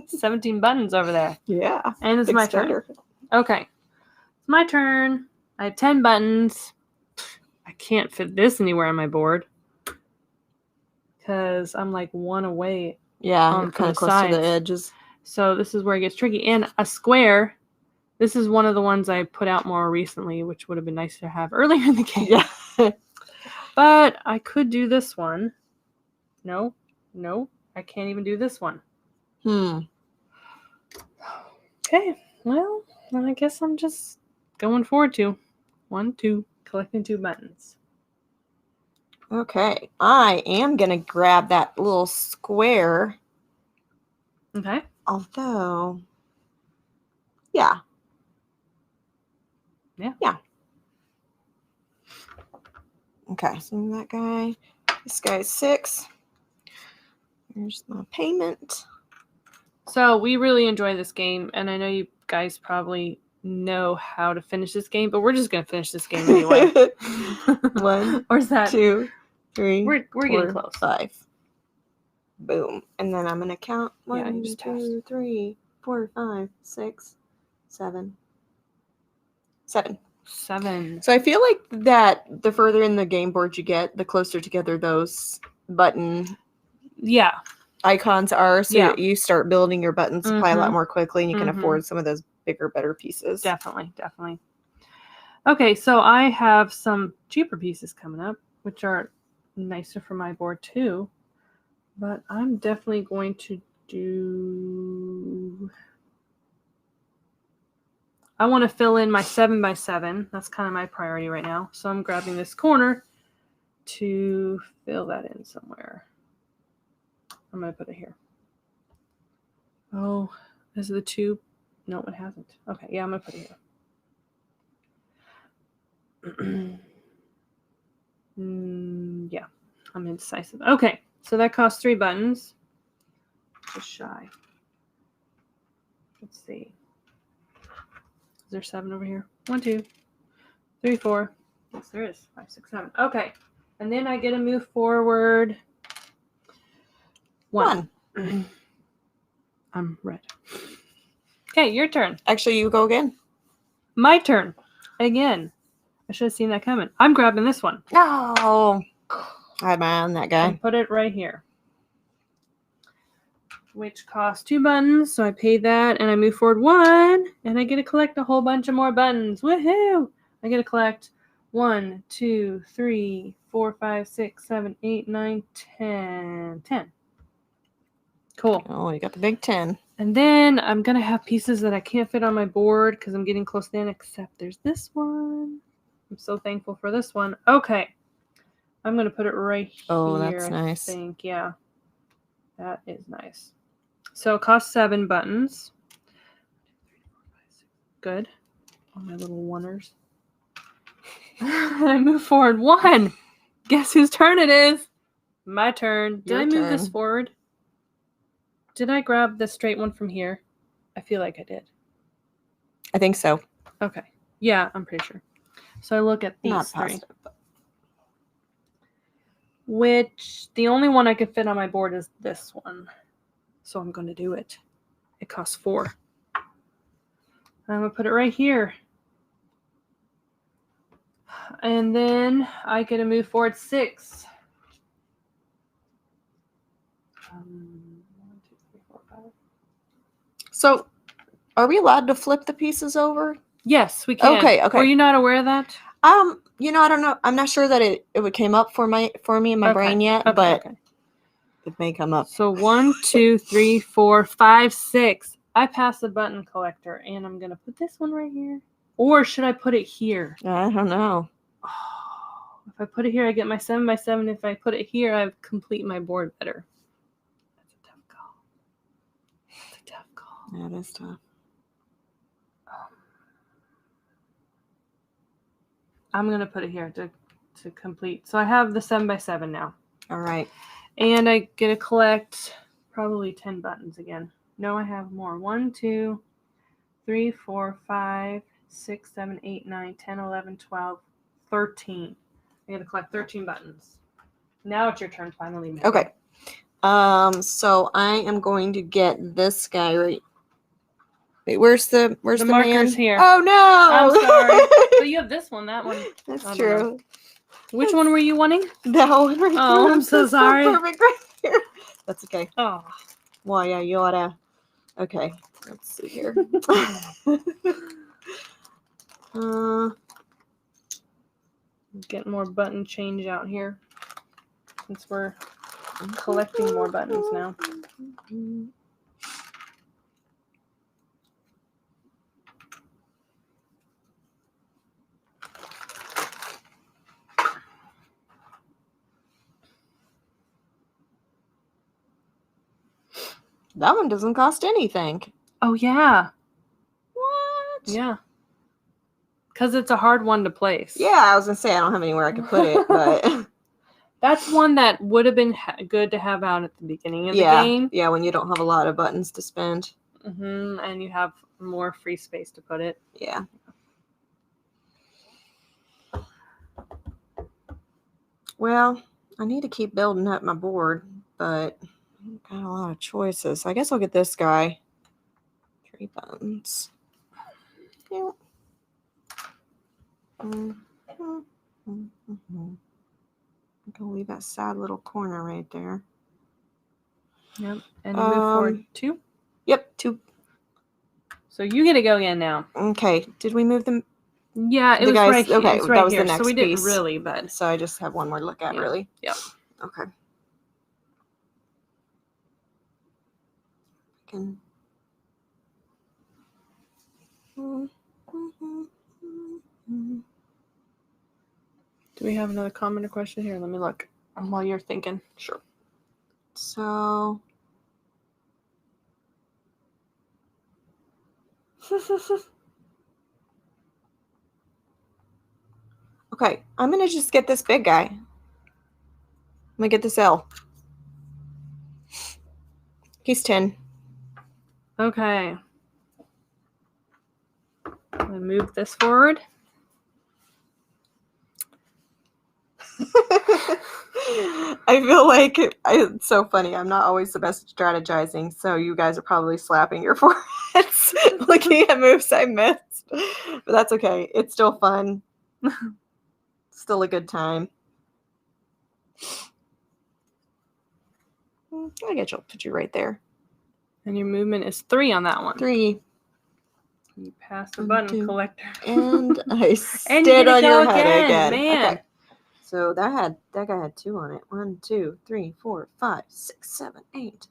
B: 17 buttons over there.
A: Yeah.
B: And it's my turn. Okay. It's my turn. I have 10 buttons. I can't fit this anywhere on my board. Because I'm like 1 away.
A: Yeah, you're kind of close to the edges.
B: So this is where it gets tricky. And a square. This is one of the ones I put out more recently, which would have been nice to have earlier in the game.
A: Yeah.
B: But I could do this one. No, I can't even do this one. Okay, well, then I guess I'm just going forward to 1, 2, collecting 2 buttons.
A: Okay, I am going to grab that little square.
B: Okay.
A: Although, yeah. Okay, so that guy, this guy's 6. Here's my payment.
B: So we really enjoy this game, and I know you guys probably know how to finish this game, but we're just going to finish this game anyway.
A: 1,
B: or is that
A: 2, 3,
B: we're 4, getting close.
A: 5. Boom. And then I'm going to count 1,
B: just
A: 2, 3, 4, 5, 6, 7. 7. So I feel like that the further in the game board you get, the closer together those button icons are. So that you start building your button supply a lot more quickly, and you can afford some of those bigger, better pieces.
B: Definitely. Okay, so I have some cheaper pieces coming up, which are nicer for my board too. But I'm definitely going to do... I want to fill in my 7x7. That's kind of my priority right now. So I'm grabbing this corner to fill that in somewhere. I'm going to put it here. Oh, is it the 2? No, it hasn't. Okay, yeah, I'm going to put it here. Yeah, I'm indecisive. Okay, so that costs 3 buttons. Just shy. Let's see. Is there 7 over here? 1, 2, 3, 4. Yes, there is. 5, 6, 7. Okay. And then I get to move forward 1. I'm red. Okay, your turn.
A: Actually, you go again.
B: My turn. Again. I should have seen that coming. I'm grabbing this one.
A: No. I had my eye on that guy.
B: And put it right here. Which costs 2 buttons, so I pay that, and I move forward 1, and I get to collect a whole bunch of more buttons. Woohoo! I get to collect 1, 2, 3, 4, 5, 6, 7, 8, 9, 10. 10. Cool.
A: Oh, you got the big 10.
B: And then I'm going to have pieces that I can't fit on my board because I'm getting close to the end, except there's this one. I'm so thankful for this one. Okay. I'm going to put it right here.
A: Oh, that's nice.
B: I think. Yeah. That is nice. So it costs 7 buttons. Good. All my little oneers. I move forward 1. Guess whose turn it is? My turn. Did I move this forward? Did I grab the straight one from here? I feel like I did.
A: I think so.
B: Okay. Yeah, I'm pretty sure. So I look at these
A: Not
B: 3.
A: positive.
B: Which, the only one I could fit on my board is this one. So I'm going to do it. It costs 4. I'm going to put it right here. And then I get to move forward 6. 1, 2, 3, 4, 5.
A: So, are we allowed to flip the pieces over?
B: Yes, we can.
A: Okay.
B: Were you not aware of that?
A: I don't know. I'm not sure that it would came up for me in my brain yet, but it may come up.
B: So 1, 2, 3, 4, 5, 6. I passed the button collector, and I'm gonna put this one right here. Or should I put it here?
A: I don't know.
B: Oh, if I put it here, I get my 7x7. If I put it here, I complete my board better. That's a tough call. That's a tough call.
A: That is tough.
B: I'm going to put it here to complete. So I have the 7x7 now.
A: All right.
B: And I get to collect probably 10 buttons again. No, I have more. 1, 2, 3, 4, 5, 6, 7, 8, 9, 10, 11, 12, 13. I got to collect 13 buttons. Now it's your turn finally, Mary.
A: Okay. So I am going to get this guy right. Wait, where's the
B: markers
A: man?
B: Here.
A: Oh no!
B: I'm sorry. But you have this one, that one.
A: That's true.
B: Which one were you wanting?
A: That one right there.
B: Oh, I'm so sorry.
A: Perfect right here. That's okay.
B: Oh.
A: Well, yeah, you oughta. Okay, let's see here.
B: Getting more button change out here since we're collecting more buttons now.
A: That one doesn't cost anything.
B: Oh, yeah.
A: What?
B: Yeah. Because it's a hard one to place.
A: Yeah, I was going to say, I don't have anywhere I could put it, but...
B: That's one that would have been good to have out at the beginning of the game.
A: Yeah, when you don't have a lot of buttons to spend.
B: Mm-hmm. And you have more free space to put it.
A: Yeah. Well, I need to keep building up my board, but I've got a lot of choices. I guess I'll get this guy. 3 buttons. Yeah. I'm gonna leave that sad little corner right there.
B: Yep. And move forward 2?
A: Yep, 2.
B: So you get to go again now.
A: Okay. Did we move them?
B: Yeah, it was
A: guys,
B: right here.
A: okay,
B: It was right
A: that was
B: here.
A: the next
B: so we
A: piece.
B: Didn't really, but
A: So I just have one more look at, really?
B: Yep.
A: Okay.
B: Do we have another comment or question here? Let me look while you're thinking.
A: Sure. So... Okay, I'm going to just get this big guy. I'm going to get this L. He's 10.
B: Okay. I'm going to move this forward.
A: I feel like it's so funny. I'm not always the best at strategizing, so you guys are probably slapping your foreheads looking at moves I missed. But that's okay. It's still fun. Still a good time. I guess I'll put you right there.
B: And your movement is 3 on that one.
A: 3.
B: You pass the
A: 1,
B: button
A: 2,
B: collector.
A: and I
B: And you
A: stayed
B: get to
A: on your
B: go
A: head again.
B: man.
A: Okay. So that guy had 2 on it. 1, 2, 3, 4, 5, 6, 7, 8,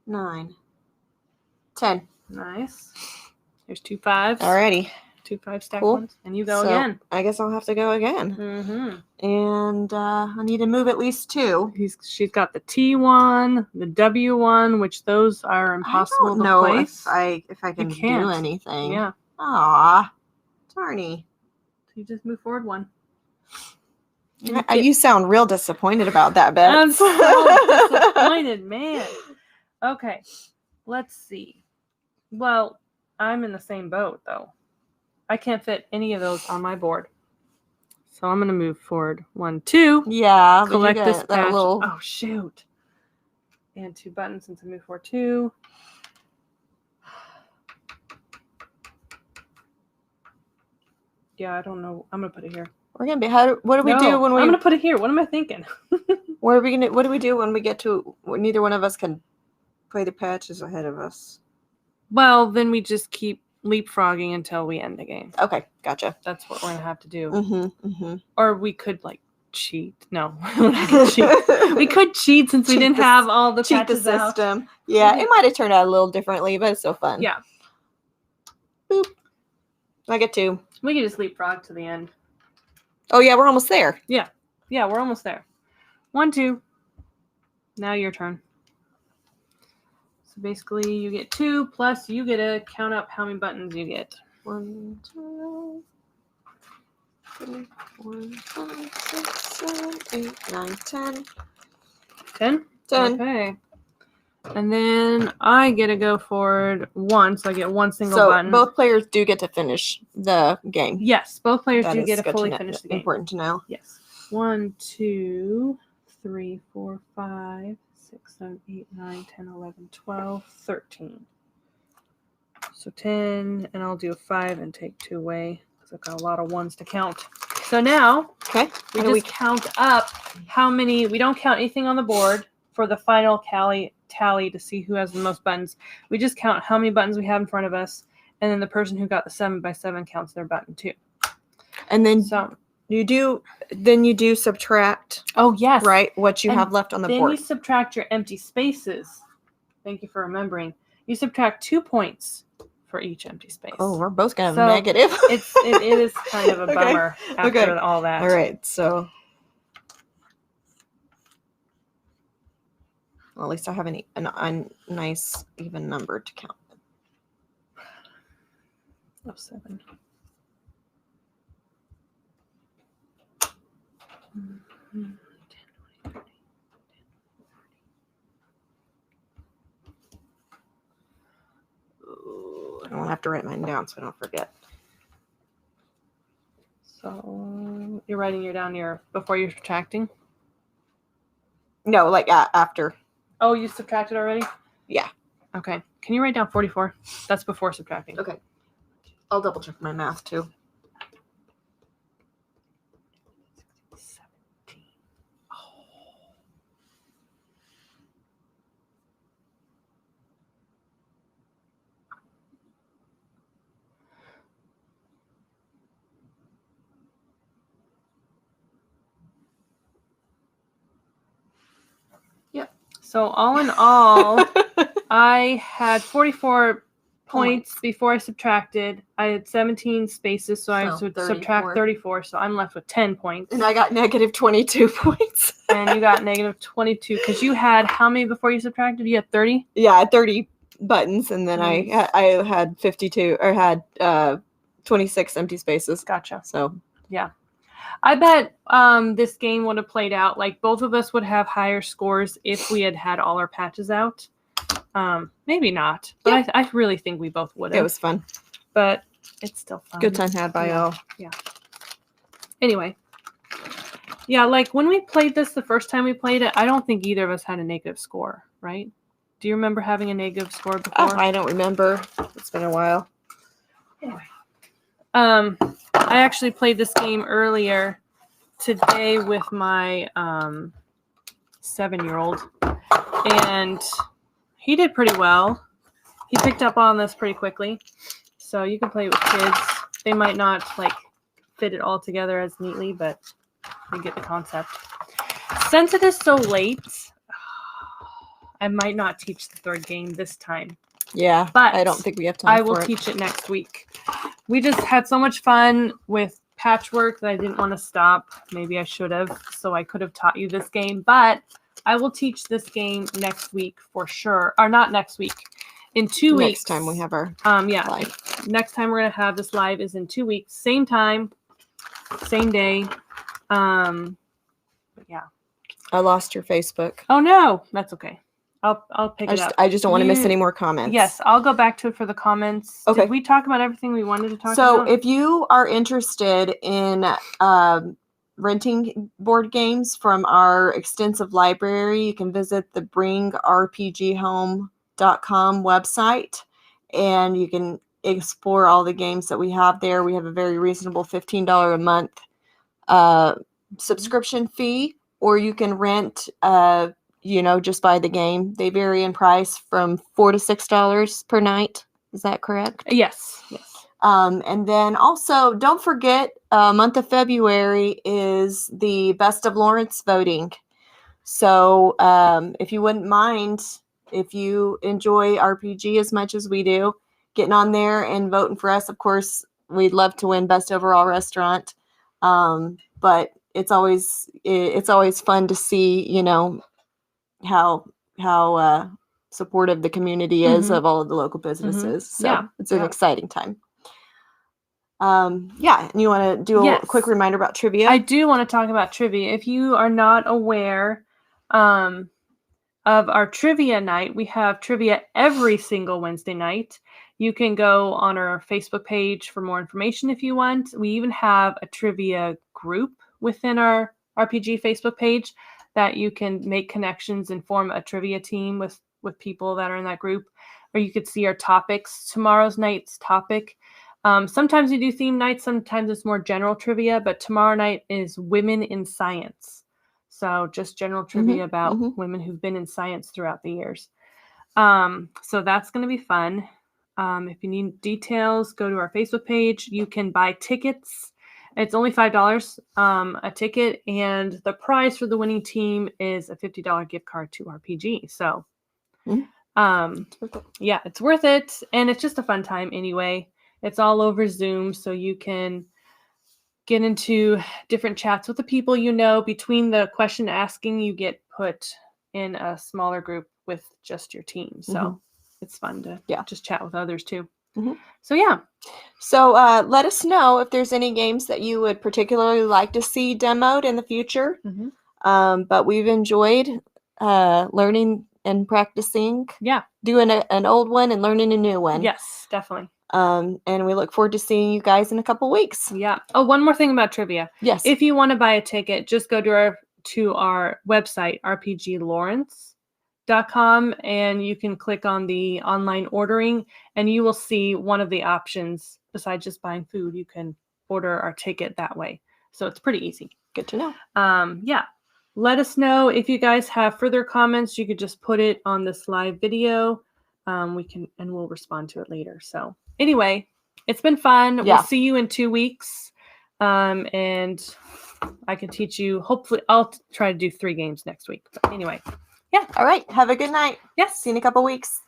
A: 9, 10.
B: Nice. There's 2 5s.
A: Alrighty.
B: 2 5-stack
A: Cool.
B: ones. And you go
A: So,
B: again.
A: I guess I'll have to go again.
B: Mm-hmm.
A: And I need to move at least 2.
B: She's got the T1, the W1, which those are impossible
A: I don't
B: to
A: know
B: place.
A: if I can do
B: can't.
A: anything.
B: Yeah.
A: Aw. Darny.
B: So you just move forward 1.
A: You sound real disappointed about that, Beth.
B: I'm so disappointed, man. Okay. Let's see. Well, I'm in the same boat, though. I can't fit any of those on my board. So I'm going to move forward 1, 2.
A: Yeah.
B: Collect this
A: that
B: patch.
A: little...
B: Oh, shoot. And 2 buttons since I move forward 2. Yeah, I don't know. I'm going to put it here.
A: We're going to be... What do we do when we...
B: I'm going to put it here. What am I thinking?
A: What do we do when we get to... Neither one of us can play the patches ahead of us?
B: Well, then we just keep leapfrogging until we end the game.
A: Okay, gotcha.
B: That's what we're going to have to do.
A: Mm-hmm, mm-hmm.
B: Or we could, cheat. No, we're not going to cheat. We could cheat since we didn't have all the patches
A: the
B: out.
A: system. Yeah, it might have turned out a little differently, but it's still fun.
B: Yeah.
A: Boop. I get 2.
B: We can just leapfrog to the end.
A: Oh, yeah, we're almost there.
B: Yeah, we're almost there. 1, 2. Now your turn. So basically, you get 2, plus you get to count up how many buttons you get.
A: 1, 2, 3, 4, 5, 6, 7, 8, 9, 10.
B: 10?
A: 10.
B: Okay. And then I get to go forward 1, so I get 1 single
A: So
B: button.
A: both players do get to finish the game.
B: Yes, both players
A: That
B: do
A: is
B: get to
A: good
B: fully
A: know.
B: finish the game.
A: Important to know.
B: Yes. 1, 2, 3, 4, 5, 6, 7, 8, 9, 10, 11, 12, 13. So 10, and I'll do a 5 and take 2 away because I've got a lot of 1s to count. So now
A: Okay.
B: we just count up how many. We don't count anything on the board for the final tally to see who has the most buttons. We just count how many buttons we have in front of us, and then the person who got the 7x7 counts their button too.
A: And then
B: So
A: you do subtract.
B: Oh yes,
A: Right, what you have left on the
B: then
A: board.
B: you subtract your empty spaces. Thank you for remembering. You subtract 2 points for each empty space.
A: Oh, we're both gonna have
B: So
A: negative.
B: it is kind of a
A: Okay,
B: bummer after all that.
A: All right, so well, at least I have a nice even number to count.
B: Oh, 7. Mm-hmm.
A: I don't have to write mine down so I don't forget.
B: So you're writing down before you're subtracting?
A: No, like after.
B: Oh, you subtracted already?
A: Yeah.
B: Okay. Can you write down 44? That's before subtracting.
A: Okay. I'll double check my math too.
B: 17. Oh.
A: Yep.
B: So all in all, I had 44 points before I subtracted. I had 17 spaces, so I would subtract 34, so I'm left with 10 points.
A: And I got negative 22 points.
B: And you got negative 22 because you had how many before you subtracted? You had 30?
A: Yeah, I had 30 buttons, and then
B: Nice.
A: I had 52 or had 26 empty spaces.
B: Gotcha.
A: So
B: yeah, I bet this game would have played out like both of us would have higher scores if we had had all our patches out. Maybe not, but
A: Yeah.
B: I really think we both would have.
A: it was fun.
B: But it's still fun.
A: Good time had by all.
B: Yeah. Anyway. Yeah, like when we played this the first time we played it, I don't think either of us had a negative score, right? Do you remember having a negative score before?
A: Oh, I don't remember. It's been a while.
B: Anyway. I actually played this game earlier today with my 7-year-old, and he did pretty well. He picked up on this pretty quickly. So you can play it with kids. They might not like fit it all together as neatly, but they get the concept. Since it is so late, I might not teach the third game this time.
A: Yeah,
B: but
A: I don't think we have time
B: I will
A: for it.
B: teach it next week. We just had so much fun with Patchwork that I didn't want to stop. Maybe I should have, so I could have taught you this game, but I will teach this game next week for sure. Or not next week. In 2 weeks.
A: Next time we have our
B: live. Next time we're gonna have this live is in 2 weeks. Same time, same day. Yeah.
A: I lost your Facebook.
B: Oh no, that's okay. I'll pick it up.
A: I just don't want to miss any more comments.
B: Yes, I'll go back to it for the comments.
A: Okay.
B: Did we talk about everything we wanted to talk about?
A: So if you are interested in renting board games from our extensive library, you can visit the bringrpghome.com website, and you can explore all the games that we have there. We have a very reasonable $15 a month subscription fee, or you can rent just buy the game. They vary in price from $4 to $6 per night. Is that correct?
B: Yes.
A: And then also, don't forget, month of February is the Best of Lawrence voting. So if you wouldn't mind, if you enjoy RPG as much as we do, getting on there and voting for us. Of course, we'd love to win Best Overall Restaurant. But it's always fun to see, how supportive the community is of all of the local businesses. So it's an exciting time. And you want to do a quick reminder about trivia?
B: I do want to talk about trivia. If you are not aware of our trivia night, we have trivia every single Wednesday night. You can go on our Facebook page for more information if you want. We even have a trivia group within our RPG Facebook page that you can make connections and form a trivia team with people that are in that group. Or you could see our topics. Tomorrow's night's topic. Sometimes we do theme nights. Sometimes it's more general trivia. But tomorrow night is women in science. So just general trivia about women who've been in science throughout the years. So that's going to be fun. If you need details, go to our Facebook page. You can buy tickets. It's only $5 a ticket, and the prize for the winning team is a $50 gift card to RPG. So, it's worth it, and it's just a fun time anyway. It's all over Zoom, so you can get into different chats with the people you know. Between the question asking, you get put in a smaller group with just your team. So it's fun to just chat with others too. So
A: let us know if there's any games that you would particularly like to see demoed in the future. But we've enjoyed learning and practicing. Doing an old one and learning a new one.
B: Yes, definitely.
A: And we look forward to seeing you guys in a couple weeks.
B: Oh, one more thing about trivia.
A: Yes.
B: If you want to buy a ticket, just go to our website, rpglawrence.com, and you can click on the online ordering, and you will see one of the options. Besides just buying food, you can order our ticket that way. So it's pretty easy.
A: Good to know.
B: Let us know if you guys have further comments. You could just put it on this live video. We'll respond to it later. So anyway, it's been fun. We'll see you in 2 weeks. And I can teach you. Hopefully, I'll try to do 3 games next week. But anyway.
A: All right. Have a good night.
B: Yes.
A: See you in a couple weeks.